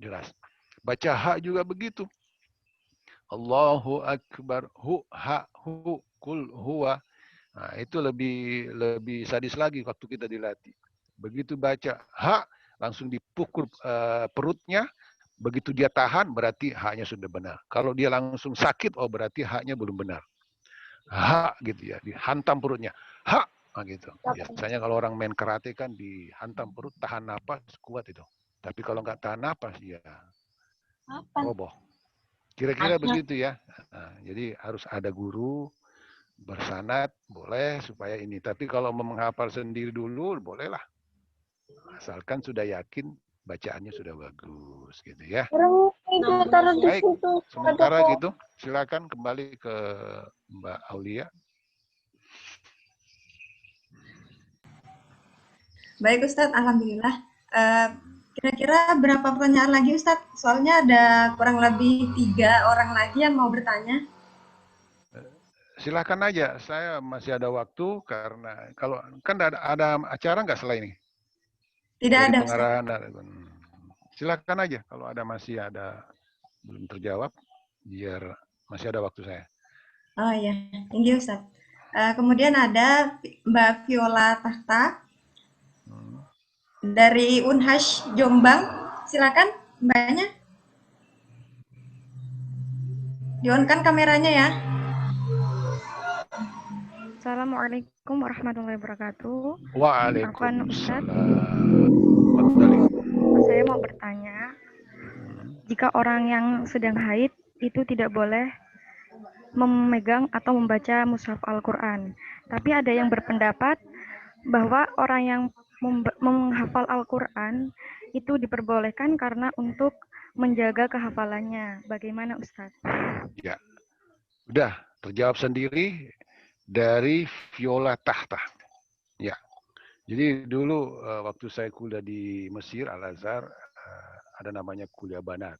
jelas. Baca ha juga begitu. Allahu Akbar, hu, ha, hu, kul, huwa. Nah, itu lebih sadis lagi waktu kita dilatih. Begitu baca ha, langsung dipukul perutnya. Begitu dia tahan, berarti haknya sudah benar. Kalau dia langsung sakit, oh berarti haknya belum benar. Ha, gitu ya, dihantam perutnya. Ha, nah, gitu. Biasanya kalau orang main karate kan dihantam perut, tahan napas, kuat itu. Tapi kalau nggak tahan napas, ya roboh. Kira-kira begitu ya. Nah, jadi harus ada guru bersanad, boleh supaya ini. Tapi kalau menghafal sendiri dulu, bolehlah. Asalkan sudah yakin bacaannya sudah bagus, gitu ya. Baik, sementara gitu, silakan kembali ke Mbak Aulia. Baik Ustadz, Alhamdulillah. Kira-kira berapa pertanyaan lagi Ustadz? Soalnya ada kurang lebih 3 orang lagi yang mau bertanya. Silakan aja, saya masih ada waktu karena kalau kan ada acara nggak setelah ini? Tidak Dari ada pengarahan. Ustadz. Silakan aja kalau masih ada belum terjawab, biar masih ada waktu saya. Oh iya, tinggi Ustadz. Kemudian ada Mbak Viola Tahta dari Unhash Jombang. Silakan Mbaknya. Di-on-kan kameranya ya. Assalamualaikum warahmatullahi wabarakatuh. Waalaikumsalam. Saya mau bertanya, jika orang yang sedang haid itu tidak boleh memegang atau membaca mushaf Al-Quran. Tapi ada yang berpendapat bahwa orang yang menghafal Al-Quran itu diperbolehkan karena untuk menjaga kehafalannya. Bagaimana Ustaz? Ya, udah terjawab sendiri dari Viola Tahta. Ya, jadi dulu waktu saya kuliah di Mesir, Al-Azhar, ada namanya kuliah banat.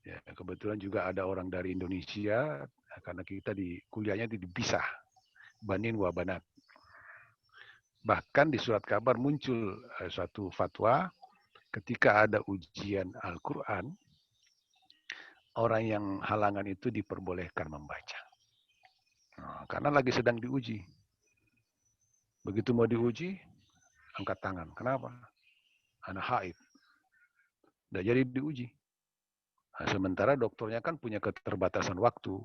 Ya, kebetulan juga ada orang dari Indonesia, karena kita di kuliahnya dipisah, banin wa banat. Bahkan di surat kabar muncul suatu fatwa, ketika ada ujian Al-Quran, orang yang halangan itu diperbolehkan membaca. Nah, karena lagi sedang diuji. Begitu mau diuji, angkat tangan. Kenapa? Anak haid. Udah jadi diuji. Nah, sementara dokternya kan punya keterbatasan waktu.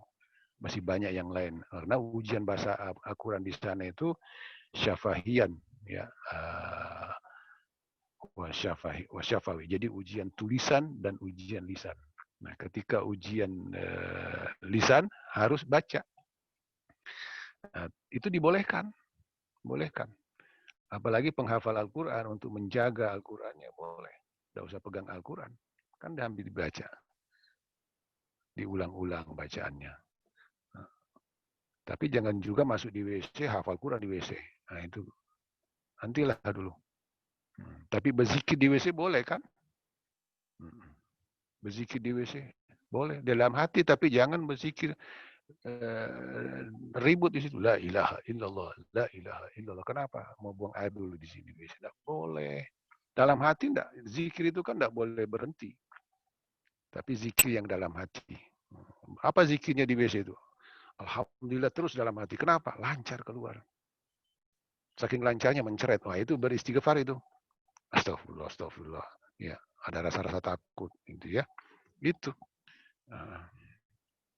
Masih banyak yang lain. Karena ujian bahasa Al-Quran di sana itu syafahian. Ya, wasyafawi. Jadi ujian tulisan dan ujian lisan. Nah, ketika ujian lisan harus baca. Nah, itu dibolehkan. Bolehkan. Apalagi penghafal Al-Quran untuk menjaga Al-Qurannya boleh. Tidak usah pegang Al-Quran. Kan diambil dibaca. Diulang-ulang bacaannya. Nah, tapi jangan juga masuk di WC, hafal Quran di WC. Nah itu. Nantilah dulu. Tapi berzikir di WC boleh kan? Berzikir di WC boleh. Dalam hati tapi jangan berzikir ribut di situ. La ilaha illallah, la ilaha illallah. Kenapa? Mau buang air dulu di sini. Tidak boleh. Dalam hati enggak. Zikir itu kan enggak boleh berhenti. Tapi zikir yang dalam hati. Apa zikirnya di WC itu? Alhamdulillah terus dalam hati. Kenapa? Lancar keluar. Saking lancarnya menceret. Wah itu beristighfar itu. Astagfirullah, astagfirullah. Ya, ada rasa-rasa takut. Gitu ya. Itu.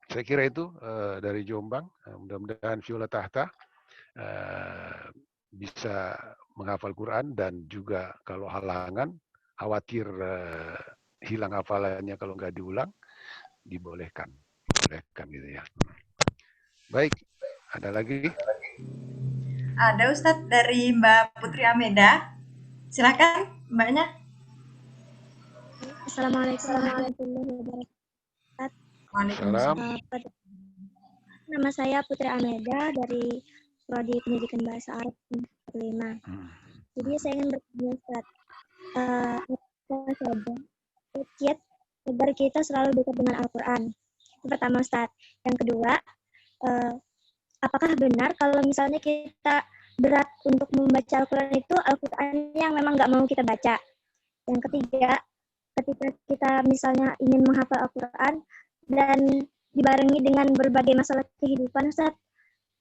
Saya kira itu dari Jombang. Mudah-mudahan Viola Tahta bisa menghafal Quran dan juga kalau halangan, khawatir hilang hafalannya kalau nggak diulang, dibolehkan. Bolehkan gitu ya. Baik, ada lagi? Ada Ustadz dari Mbak Putri Ameda. Silakan Mbaknya. Assalamualaikum warahmatullahi wabarakatuh. Waalaikumsalam. Nama saya Putri Ameda dari Prodi Pendidikan Bahasa Arab 45. Jadi saya ingin bertanya Ustaz, apa saja kiat agar kita selalu dekat dengan Al-Quran? Yang pertama Ustaz. Yang kedua, apakah benar kalau misalnya kita berat untuk membaca Al-Quran itu Al-Quran yang memang nggak mau kita baca. Yang ketiga, ketika kita misalnya ingin menghafal Al-Quran dan dibarengi dengan berbagai masalah kehidupan, Ustaz,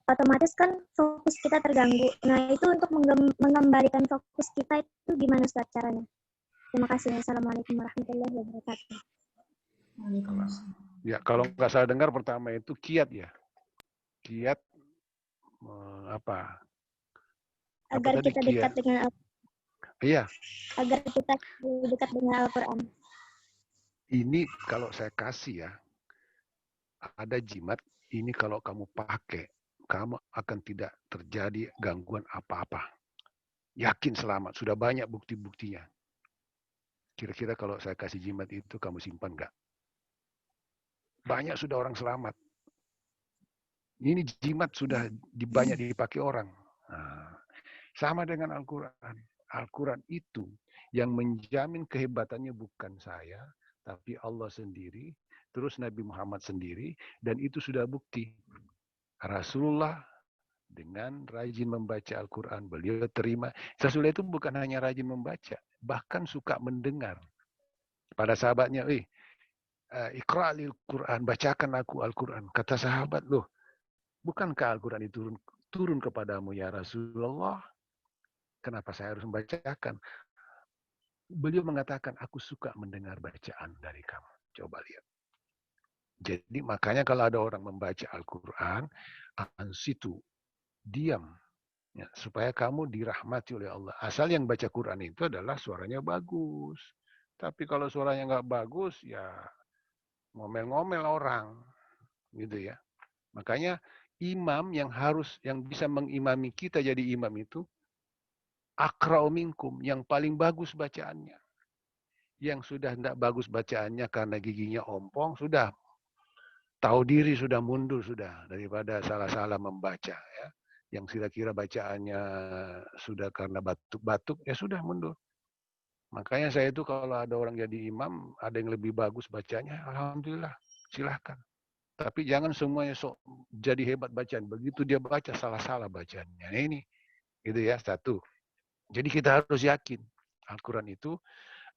otomatis kan fokus kita terganggu. Nah, itu untuk mengembalikan fokus kita itu gimana, Ustaz, caranya? Terima kasih. Assalamualaikum warahmatullahi wabarakatuh. Ya, kalau nggak salah dengar pertama itu kiat ya. Kiat apa? Agar Apa tadi? kita dekat dengan Iya. Agar kita dekat dengan Al-Quran. Ini kalau saya kasih ya, ada jimat, ini kalau kamu pakai, kamu akan tidak terjadi gangguan apa-apa. Yakin selamat, sudah banyak bukti-buktinya. Kira-kira kalau saya kasih jimat itu, kamu simpan nggak? Banyak sudah orang selamat. Ini jimat sudah banyak dipakai orang. Nah, sama dengan Al-Quran. Al-Quran itu yang menjamin kehebatannya bukan saya, tapi Allah sendiri, terus Nabi Muhammad sendiri, dan itu sudah bukti. Rasulullah dengan rajin membaca Al-Quran, beliau terima. Rasulullah itu bukan hanya rajin membaca, bahkan suka mendengar. Pada sahabatnya, Iqra'il Quran, bacakan aku Al-Quran. Kata sahabat, loh, bukankah Al-Quran itu turun kepadamu ya Rasulullah? Kenapa saya harus membacakan? Beliau mengatakan, aku suka mendengar bacaan dari kamu. Coba lihat. Jadi makanya kalau ada orang membaca Al-Quran, ansitu, diam. Ya, supaya kamu dirahmati oleh Allah. Asal yang baca Quran itu adalah suaranya bagus. Tapi kalau suaranya nggak bagus, ya ngomel-ngomel orang. Gitu ya. Makanya imam yang bisa mengimami kita jadi imam itu, akra'u minkum, yang paling bagus bacaannya. Yang sudah tidak bagus bacaannya karena giginya ompong, sudah tahu diri, sudah mundur sudah daripada salah-salah membaca ya. Yang kira-kira bacaannya sudah karena batuk-batuk, ya sudah mundur. Makanya saya itu kalau ada orang jadi imam, ada yang lebih bagus bacanya, alhamdulillah, silahkan. Tapi jangan semuanya jadi hebat bacaan. Begitu dia baca salah-salah bacaannya. Nah, ini gitu ya, satu. Jadi kita harus yakin Al-Quran itu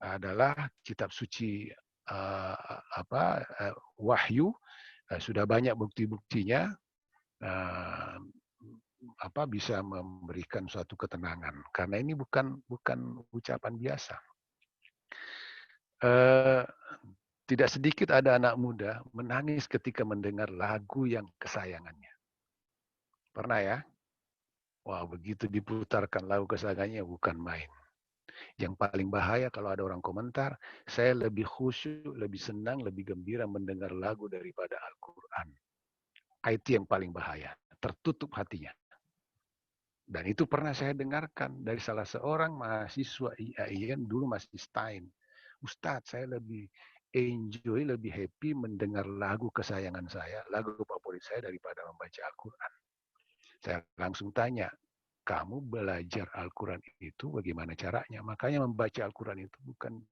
adalah kitab suci wahyu, sudah banyak bukti-buktinya bisa memberikan suatu ketenangan. Karena ini bukan ucapan biasa. Tidak sedikit ada anak muda menangis ketika mendengar lagu yang kesayangannya. Pernah ya? Wah, begitu diputarkan lagu kesayangannya bukan main. Yang paling bahaya kalau ada orang komentar, saya lebih khusyuk, lebih senang, lebih gembira mendengar lagu daripada Al-Quran. Itu yang paling bahaya. Tertutup hatinya. Dan itu pernah saya dengarkan dari salah seorang mahasiswa IAIN, dulu masih Stein. Ustadz, saya lebih enjoy, lebih happy mendengar lagu kesayangan saya, lagu favorit saya daripada membaca Al-Quran. Saya langsung tanya, kamu belajar Al-Quran itu bagaimana caranya? Makanya membaca Al-Quran itu bukan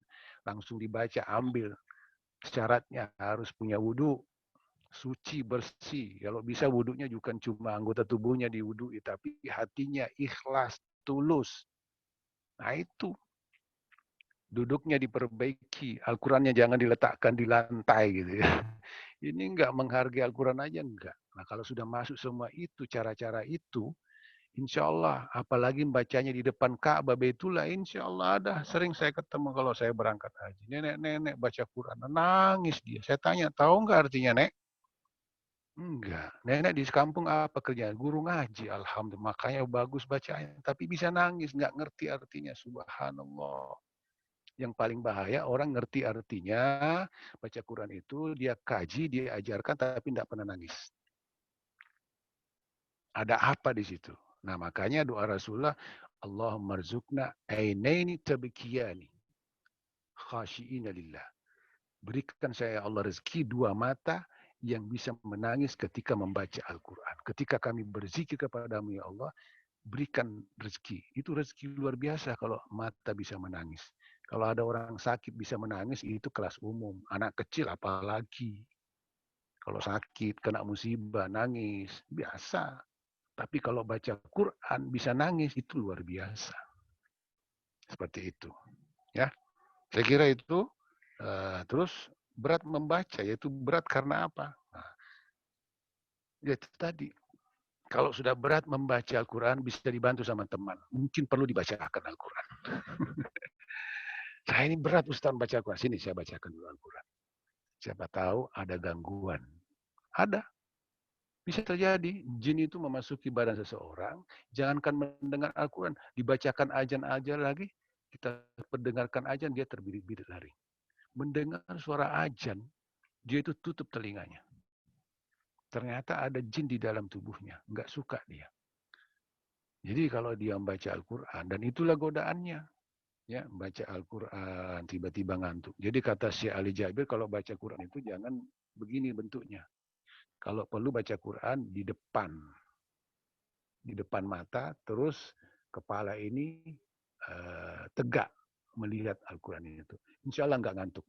langsung dibaca, ambil. Syaratnya harus punya wudhu, suci, bersih. Kalau bisa wudhunya bukan cuma anggota tubuhnya diwudhui, tapi hatinya ikhlas, tulus. Nah itu. Duduknya diperbaiki, Al-Qurannya jangan diletakkan di lantai gitu ya. Ini enggak menghargai Al-Quran aja enggak. Nah kalau sudah masuk semua itu, cara-cara itu, insya Allah, apalagi bacanya di depan Ka'bah Baitullah, insya Allah ada. Sering saya ketemu kalau saya berangkat haji. Nenek-nenek baca Quran, nangis dia. Saya tanya, tahu enggak artinya, Nek? Enggak. Nenek di kampung apa kerjaan? Guru ngaji, alhamdulillah. Makanya bagus bacanya. Tapi bisa nangis, enggak ngerti artinya. Subhanallah. Yang paling bahaya orang ngerti artinya, baca Quran itu dia kaji, dia ajarkan, tapi tidak pernah nangis. Ada apa di situ? Nah makanya doa Rasulullah, Allahumma rzuqna ainaini tabkiyani khashi'ina lillah. Berikan saya Allah rezeki dua mata yang bisa menangis ketika membaca Al-Quran. Ketika kami berzikir kepadamu ya Allah, berikan rezeki. Itu rezeki luar biasa kalau mata bisa menangis. Kalau ada orang sakit bisa menangis, itu kelas umum. Anak kecil apalagi. Kalau sakit, kena musibah, nangis. Biasa. Tapi kalau baca Quran bisa nangis, itu luar biasa. Seperti itu. Ya, saya kira itu. Terus berat membaca, yaitu berat karena apa? Nah, itu tadi. Kalau sudah berat membaca Al-Quran, bisa dibantu sama teman. Mungkin perlu dibacakan Al-Quran. Saya ini berat Ustaz baca Al-Quran. Sini saya bacakan dulu Al-Quran. Siapa tahu ada gangguan. Ada. Bisa terjadi. Jin itu memasuki badan seseorang. Jangankan mendengar Al-Quran. Dibacakan ajan aja lagi. Kita pendengarkan ajan, dia terbirit-birit lari. Mendengar suara ajan, dia itu tutup telinganya. Ternyata ada jin di dalam tubuhnya. Nggak suka dia. Jadi kalau dia membaca Al-Quran, dan itulah godaannya. Ya, baca Al-Quran, tiba-tiba ngantuk. Jadi kata Syekh Ali Jabir, kalau baca Quran itu jangan begini bentuknya. Kalau perlu baca Quran di depan mata, terus kepala ini tegak melihat Al-Quran itu. Insya Allah nggak ngantuk.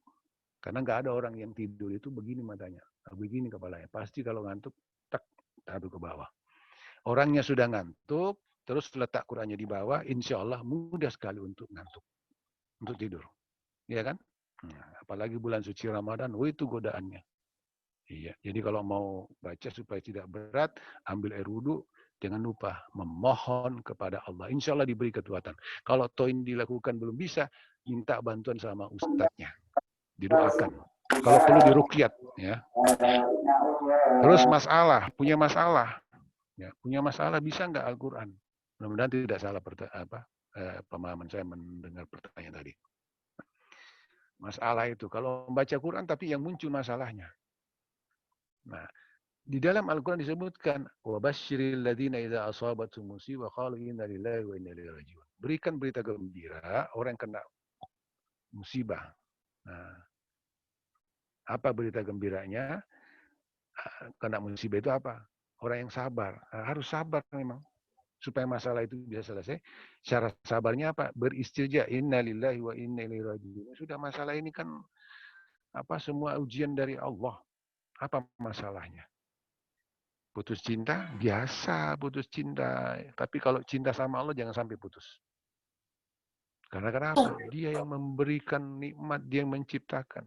Karena nggak ada orang yang tidur itu begini matanya, begini kepalanya. Pasti kalau ngantuk, tak taruh ke bawah. Orangnya sudah ngantuk, terus letak Qurannya di bawah, insya Allah mudah sekali untuk ngantuk, untuk tidur. Iya kan? Apalagi bulan suci Ramadan, itu godaannya. Iya. Jadi kalau mau baca supaya tidak berat, ambil air wudhu, jangan lupa memohon kepada Allah. Insya Allah diberi kekuatan. Kalau toin dilakukan belum bisa, minta bantuan sama ustadznya. Didoakan. Kalau perlu diruqyat, ya. Terus punya masalah. Ya, punya masalah bisa nggak Al-Quran? Mudah-mudahan tidak salah pemahaman saya mendengar pertanyaan tadi. Masalah itu kalau membaca Quran tapi yang muncul masalahnya. Nah, di dalam Al-Quran disebutkan wabashiril ladzina idza asabatuhum musibah qalu inna lillahi wa inna ilaihi raji'un. Berikan berita gembira orang yang kena musibah. Nah, apa berita gembiranya? Kena musibah itu apa? Orang yang sabar. Harus sabar memang. Supaya masalah itu bisa selesai. Cara sabarnya apa? Beristirja. Inna lillahi wa inna ilaihi raji'un. Sudah masalah ini kan semua ujian dari Allah. Apa masalahnya? Putus cinta? Biasa putus cinta. Tapi kalau cinta sama Allah jangan sampai putus. Karena kenapa? Dia yang memberikan nikmat, dia yang menciptakan.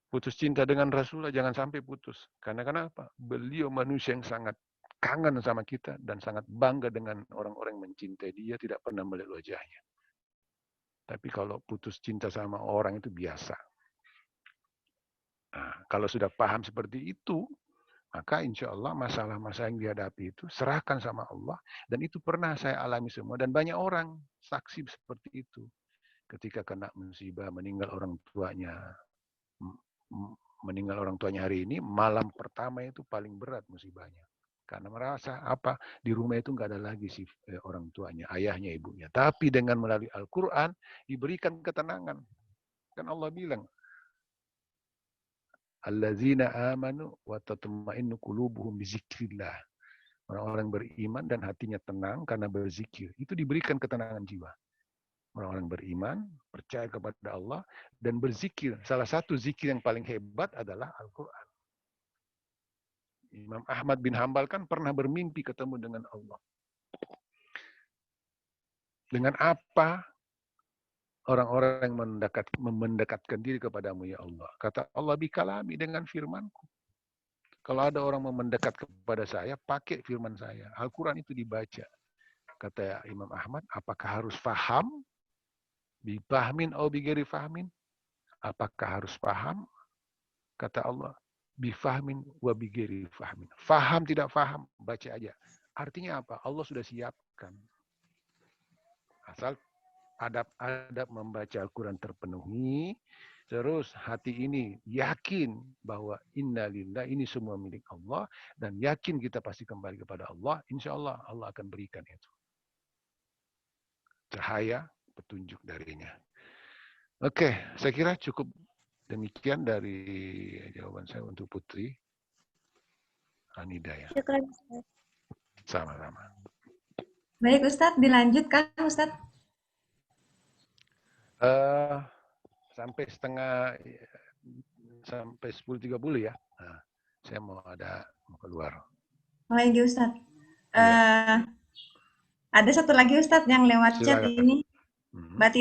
Putus cinta dengan Rasulullah jangan sampai putus. Karena kenapa? Beliau manusia yang sangat kangen sama kita dan sangat bangga dengan orang-orang yang mencintai dia, tidak pernah melihat wajahnya. Tapi kalau putus cinta sama orang itu biasa. Nah, kalau sudah paham seperti itu, maka insya Allah masalah-masalah yang dihadapi itu serahkan sama Allah. Dan itu pernah saya alami semua. Dan banyak orang saksi seperti itu. Ketika kena musibah, meninggal orang tuanya hari ini, malam pertama itu paling berat musibahnya. Karena merasa di rumah itu nggak ada lagi orang tuanya, ayahnya, ibunya. Tapi dengan melalui Al-Quran diberikan ketenangan. Kan Allah bilang, alladzina amanu wa tatma'innu qulubuhum bizikrillah. Orang-orang beriman dan hatinya tenang karena berzikir. Itu diberikan ketenangan jiwa. Orang-orang beriman, percaya kepada Allah dan berzikir. Salah satu zikir yang paling hebat adalah Al-Quran. Imam Ahmad bin Hambal kan pernah bermimpi ketemu dengan Allah. Dengan apa orang-orang yang mendekatkan diri kepadamu ya Allah? Kata Allah, bikalami dengan firmanku. Kalau ada orang mau mendekat kepada saya, pakai firman saya. Al-Quran itu dibaca. Kata Imam Ahmad, apakah harus faham? Bifahmin atau bigeri fahmin? Apakah harus paham? Kata Allah, bifahmin wa bigeri fahmin. Faham tidak faham, baca aja. Artinya apa? Allah sudah siapkan. Asal adab-adab membaca Al-Quran terpenuhi, terus hati ini yakin bahwa innalillah, ini semua milik Allah, dan yakin kita pasti kembali kepada Allah, insya Allah Allah akan berikan itu. Cahaya, petunjuk darinya. Oke, saya kira cukup demikian dari jawaban saya untuk Putri Anida ya. Sama-sama. Baik Ustadz, dilanjutkan Ustadz. Sampai 10.30 ya. Nah, saya mau keluar. Baik Ustadz. Ada satu lagi Ustadz yang lewat chat Silakan. ini. Mbak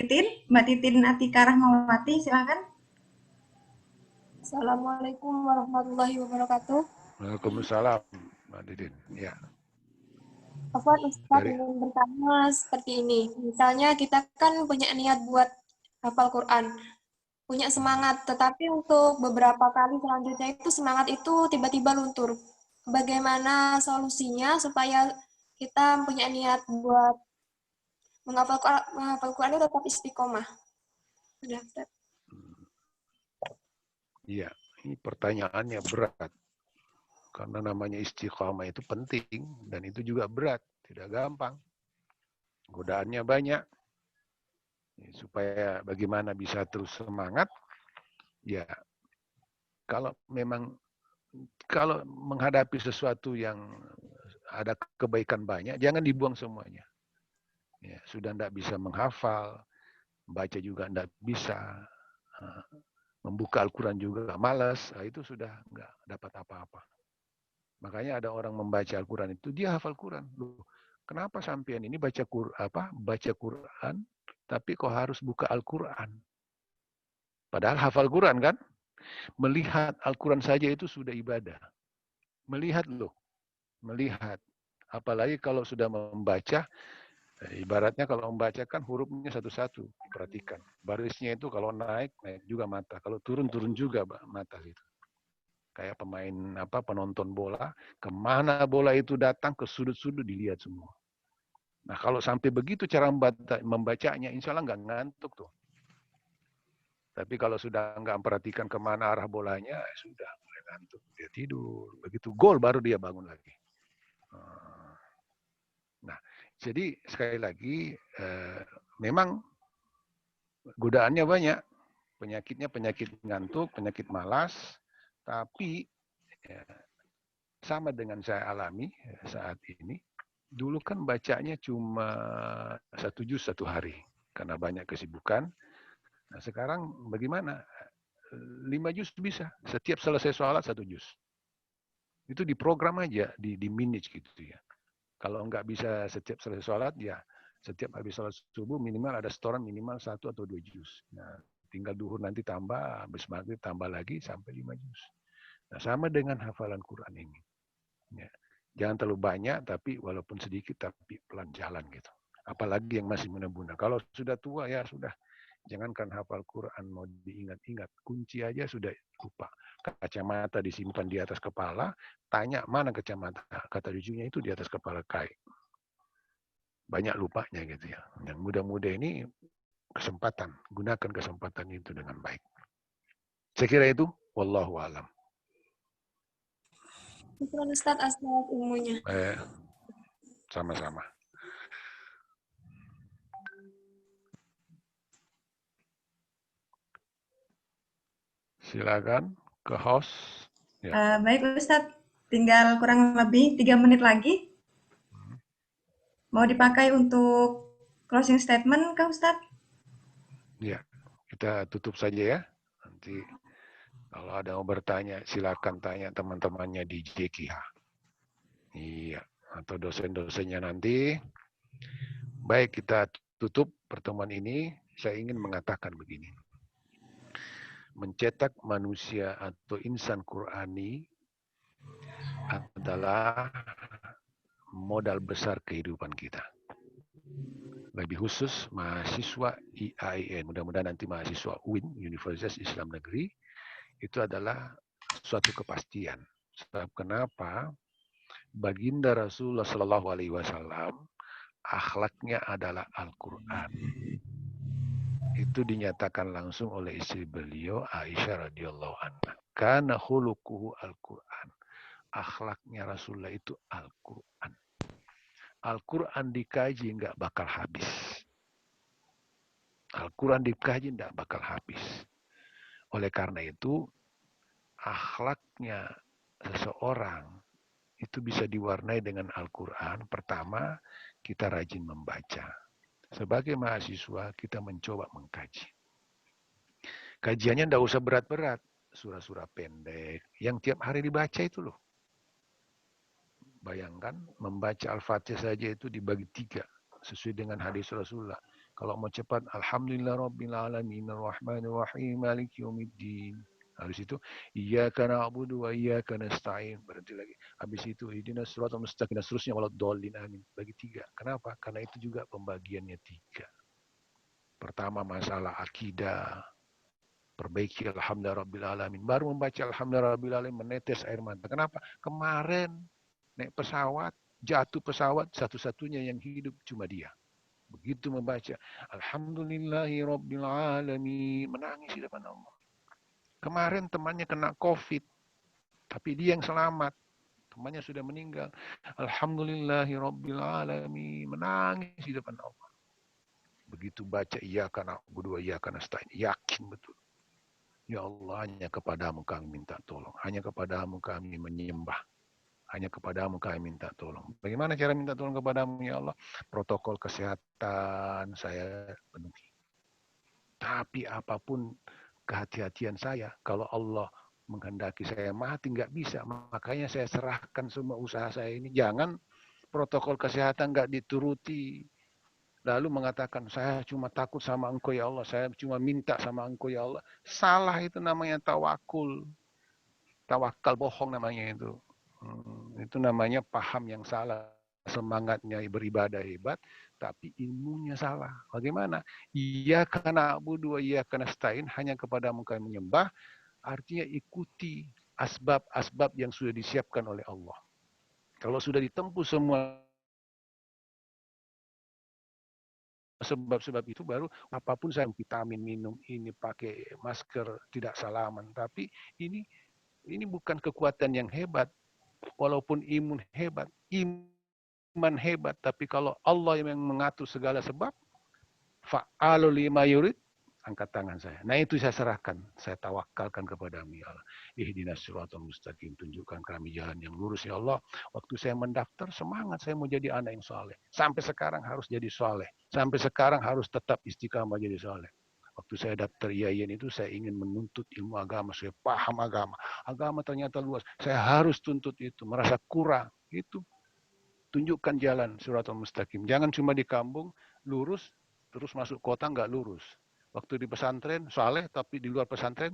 Titin Atika Rahmawati, silakan. Assalamualaikum warahmatullahi wabarakatuh. Waalaikumsalam, Mbak Titin. Ya. Afwan, Ustaz ingin bertanya seperti ini. Misalnya kita kan punya niat buat hafal Quran, punya semangat, tetapi untuk beberapa kali selanjutnya itu semangat itu tiba-tiba luntur. Bagaimana solusinya supaya kita punya niat buat menghafal Quran itu tetap istiqomah? Sudah, Ustaz. Iya, ini pertanyaannya berat. Karena namanya istiqamah itu penting dan itu juga berat, tidak gampang. Godaannya banyak. Supaya bagaimana bisa terus semangat, ya kalau menghadapi sesuatu yang ada kebaikan banyak, jangan dibuang semuanya. Ya, sudah tidak bisa menghafal, baca juga tidak bisa, membuka Al-Quran juga malas, itu sudah nggak dapat apa-apa. Makanya ada orang membaca Al-Quran itu, dia hafal Quran. Loh, kenapa sampean ini baca Quran, tapi kok harus buka Al-Quran? Padahal hafal Quran kan? Melihat Al-Quran saja itu sudah ibadah. Melihat loh, melihat. Apalagi kalau sudah membaca, ibaratnya kalau membaca kan hurufnya satu-satu, perhatikan. Barisnya itu kalau naik, naik juga mata. Kalau turun, turun juga mata gitu. Kayak penonton bola, kemana bola itu datang, ke sudut-sudut dilihat semua. Nah kalau sampai begitu cara membacanya, insya Allah nggak ngantuk tuh. Tapi kalau sudah nggak memperhatikan kemana arah bolanya, sudah mulai ngantuk, dia tidur. Begitu gol baru dia bangun lagi. Nah, jadi sekali lagi, memang godaannya banyak. Penyakitnya penyakit ngantuk, penyakit malas. Tapi ya, sama dengan saya alami saat ini. Dulu kan bacanya cuma 1 juz 1 hari. Karena banyak kesibukan. Nah sekarang bagaimana? 5 juz bisa. Setiap selesai sholat 1 juz. Itu diprogram aja, di manage gitu ya. Kalau nggak bisa setiap selesai sholat, ya setiap habis sholat subuh minimal ada setoran minimal 1 atau 2 juz. Nah, tinggal duhur nanti tambah, habis maghrib tambah lagi sampai 5 juz. Nah, sama dengan hafalan Quran ini. Ya. Jangan terlalu banyak, tapi walaupun sedikit, tapi pelan jalan gitu. Apalagi yang masih muda-muda. Kalau sudah tua ya sudah. Jangankan hafal Quran mau diingat-ingat, kunci aja sudah lupa. Kacamata disimpan di atas kepala, tanya mana kacamata. Kata cucunya itu di atas kepala Kai. Banyak lupanya gitu ya. Yang muda-muda ini kesempatan, gunakan kesempatan itu dengan baik. Saya kira itu, wallahu alam. Syukran Ustaz atas ilmunya. Sama-sama. Silakan ke host. Ya. Baik Ustadz, tinggal kurang lebih 3 menit lagi. Mau dipakai untuk closing statement kah Ustadz? Ya, kita tutup saja ya. Nanti kalau ada yang bertanya, silakan tanya teman-temannya di JKH. Iya, atau dosen-dosennya nanti. Baik, kita tutup pertemuan ini. Saya ingin mengatakan begini. Mencetak manusia atau insan Qurani adalah modal besar kehidupan kita. Lebih khusus mahasiswa IAIN, mudah-mudahan nanti mahasiswa UIN, Universitas Islam Negeri, itu adalah suatu kepastian. Sebab kenapa? Baginda Rasulullah SAW akhlaknya adalah Al-Quran. Itu dinyatakan langsung oleh istri beliau Aisyah radhiyallahu anha. Kana khuluquhu Al-Quran. Akhlaknya Rasulullah itu Al-Quran. Al-Quran dikaji nggak bakal habis. Al-Quran dikaji nggak bakal habis. Oleh karena itu, akhlaknya seseorang itu bisa diwarnai dengan Al-Quran. Pertama, kita rajin membaca. Sebagai mahasiswa, kita mencoba mengkaji. Kajiannya nggak usah berat-berat. Surah-surah pendek. Yang tiap hari dibaca itu loh. Bayangkan membaca Al-Fatihah saja itu dibagi 3 sesuai dengan hadis Rasulullah. Kalau mau cepat, Alhamdulillah Rabbil Alamin Ar-Rahmanir Rahim Maliki Yaumiddin. Habis itu iyyaka na'budu wa iyyaka nasta'in. Berhenti lagi. Habis itu ihdinas siratal mustaqim dan seterusnya waladdallin amin. Bagi 3. Kenapa? Karena itu juga pembagiannya 3. Pertama masalah akidah. Perbaiki Alhamdulillah Rabbil Alamin. Baru membaca Alhamdulillah Rabbil Alamin menetes air mata. Kenapa? Kemarin naik pesawat, jatuh pesawat, satu-satunya yang hidup cuma dia. Begitu membaca Alhamdulillahi Rabbil Alamin, menangis di depan Allah. Kemarin temannya kena COVID, tapi dia yang selamat. Temannya sudah meninggal. Alhamdulillahi Rabbil Alamin, menangis di depan Allah. Begitu baca iyyaka na'budu wa iyyaka nasta'in, yakin betul. Ya Allah, hanya kepadamu kami minta tolong. Hanya kepadamu kami menyembah. Hanya kepadamu kami minta tolong. Bagaimana cara minta tolong kepadamu, ya Allah? Protokol kesehatan saya penuhi. Tapi apapun kehati-hatian saya, kalau Allah menghendaki saya mati, nggak bisa. Makanya saya serahkan semua usaha saya ini. Jangan protokol kesehatan nggak dituruti. Lalu mengatakan, saya cuma takut sama Engkau ya Allah. Saya cuma minta sama Engkau ya Allah. Salah, itu namanya tawakul. Tawakal bohong namanya itu. Itu namanya paham yang salah. Semangatnya beribadah hebat, tapi ilmunya salah. Bagaimana? Iyyaka na'budu wa iyyaka nasta'in, hanya kepadamu kami menyembah. Artinya ikuti asbab-asbab yang sudah disiapkan oleh Allah. Kalau sudah ditempuh semua sebab-sebab itu, baru apapun saya vitamin minum ini, pakai masker, tidak salaman. Tapi ini bukan kekuatan yang hebat. Walaupun imun hebat, iman hebat, tapi kalau Allah yang mengatur segala sebab, fa'alul lima yurid, angkat tangan saya. Nah itu saya serahkan, saya tawakalkan kepadamu ya Allah. Ihdinas siratal mustaqim, tunjukkan kami jalan yang lurus ya Allah. Waktu saya mendaftar, semangat saya mau jadi anak yang soleh. Sampai sekarang harus jadi soleh. Sampai sekarang harus tetap istiqamah jadi soleh. Waktu saya daftar IAIN itu, saya ingin menuntut ilmu agama, saya paham agama. Agama ternyata luas, saya harus tuntut itu, merasa kurang. Itu tunjukkan jalan siratal mustaqim. Jangan cuma di kampung lurus, terus masuk kota nggak lurus. Waktu di pesantren saleh, tapi di luar pesantren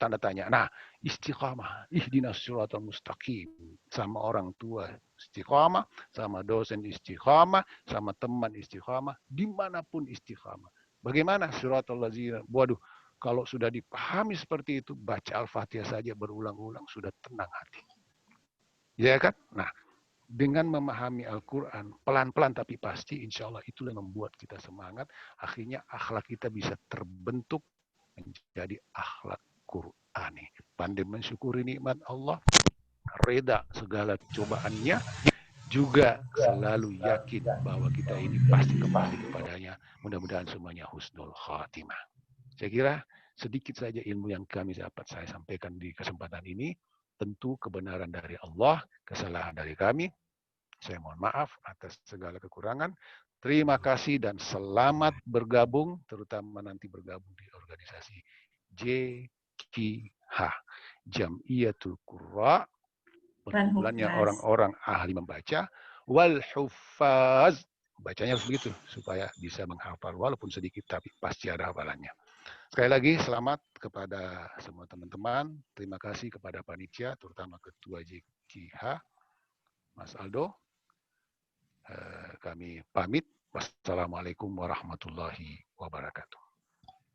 tanda tanya. Nah, istiqamah, ihdinas siratal mustaqim, sama orang tua istiqamah, sama dosen istiqamah, sama teman istiqamah, dimanapun istiqamah. Bagaimana siratal ladzina? Waduh, kalau sudah dipahami seperti itu, baca Al-Fatihah saja berulang-ulang sudah tenang hati. Ya kan? Nah, dengan memahami Al-Quran, pelan-pelan tapi pasti, insya Allah itulah yang membuat kita semangat. Akhirnya akhlak kita bisa terbentuk menjadi akhlak Qur'ani. Pandai mensyukuri nikmat Allah, reda segala cobaannya, juga selalu yakin bahwa kita ini pasti kembali kepadanya. Mudah-mudahan semuanya husnul khatimah. Saya kira sedikit saja ilmu yang kami dapat saya sampaikan di kesempatan ini. Tentu kebenaran dari Allah, kesalahan dari kami. Saya mohon maaf atas segala kekurangan. Terima kasih dan selamat bergabung, terutama nanti bergabung di organisasi JQH, Jam'iyatul Qurra, perkumpulannya orang-orang ahli membaca, wal huffaz, bacanya harus begitu supaya bisa menghafal walaupun sedikit tapi pasti ada hafalannya. Sekali lagi selamat kepada semua teman-teman. Terima kasih kepada panitia, terutama Ketua JQH, Mas Aldo. Kami pamit. Wassalamualaikum warahmatullahi wabarakatuh.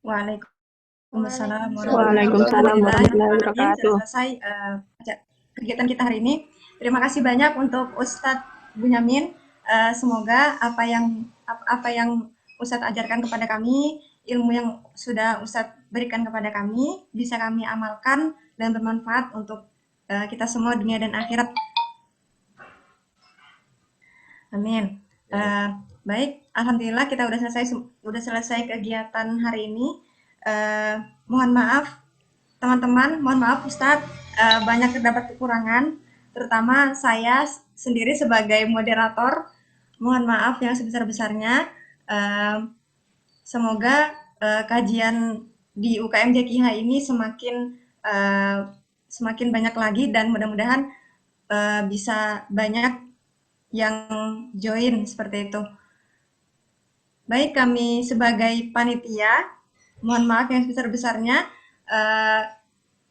Waalaikumsalam warahmatullahi wabarakatuh. Selesai kegiatan kita hari ini. Terima kasih banyak untuk Ustadz Bunyamin. Semoga apa yang Ustadz ajarkan kepada kami, ilmu yang sudah Ustadz berikan kepada kami, bisa kami amalkan dan bermanfaat untuk kita semua dunia dan akhirat. Amin. Baik, alhamdulillah kita udah selesai kegiatan hari ini. Mohon maaf teman-teman, mohon maaf Ustadz, banyak terdapat kekurangan, terutama saya sendiri sebagai moderator. Mohon maaf yang sebesar-besarnya. Semoga kajian di UKM JQH ini semakin banyak lagi dan mudah-mudahan bisa banyak yang join seperti itu. Baik, kami sebagai panitia, mohon maaf yang sebesar-besarnya,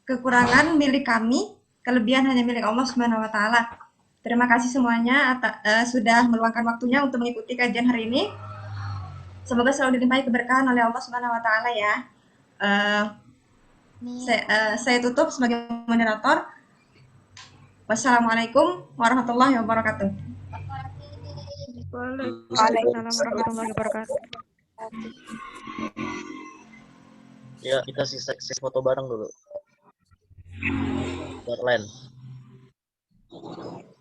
kekurangan milik kami, kelebihan hanya milik Allah Subhanahu wa Ta'ala. Terima kasih semuanya sudah meluangkan waktunya untuk mengikuti kajian hari ini. Semoga selalu dilimpahi keberkahan oleh Allah Subhanahu wa Ta'ala ya. Saya tutup sebagai moderator. Wassalamualaikum warahmatullahi wabarakatuh. Waalaikumsalam warahmatullahi wabarakatuh. Ya, kita sesi foto bareng dulu. Berlen.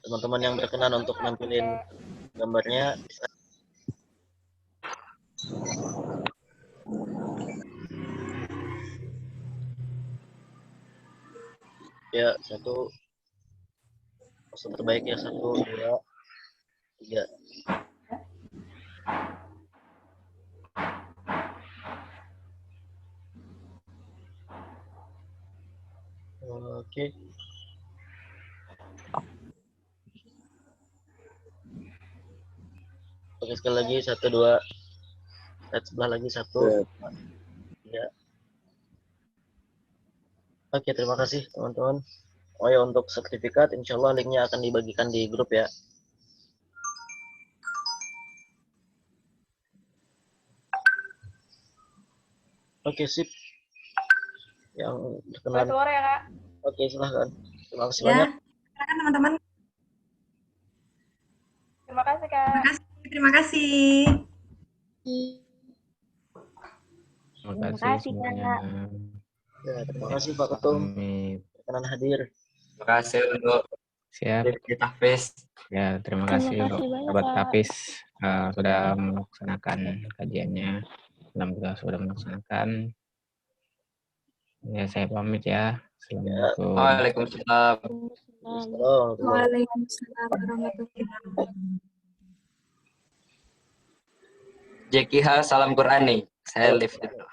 Teman-teman yang berkenan untuk nampilin gambarnya. Ya, satu. Pose terbaik ya, 1, 2, 3. Oke. Oke, sekali lagi 1, 2. Lihat sebelah lagi 1, 3. Oke, terima kasih teman-teman. Oh ya, untuk sertifikat insya Allah linknya akan dibagikan di grup ya. Oke, sip. Yang berkenan. Sore ya, Kak. Oke, silahkan. Terima kasih Ya, banyak. silakan teman-teman. Terima kasih, Kak. Terima kasih. Terima kasih semuanya. Ya, terima kasih Pak Ketum. Berkenan hadir. Terima kasih untuk Rifki Hafiz. Ya, terima kasih untuk sahabat Hafiz sudah melaksanakan kajiannya. Alhamdulillah sudah melaksanakan. Ya, saya pamit ya. Assalamualaikum. Waalaikumsalam. Waalaikumsalam warahmatullahi wabarakatuh. JKH salam Quran nih. Saya live itu.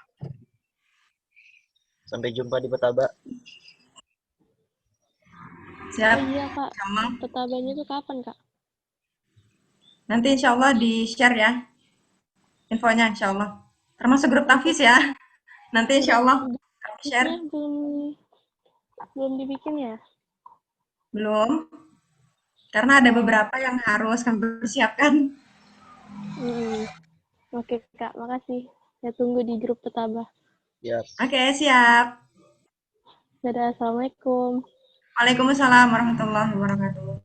Sampai jumpa di Petaba. Siap. Oh iya Kak, petabanya itu kapan Kak? Nanti insya Allah di-share ya infonya insya Allah. Termasuk grup Tafis ya. Nanti insya Allah share. Belum dibikin ya? Belum. Karena ada beberapa yang harus kami persiapkan. Oke Kak, makasih. Saya tunggu di grup Petaba. Oke, siap. Dadah, assalamualaikum. Waalaikumsalam warahmatullahi wabarakatuh.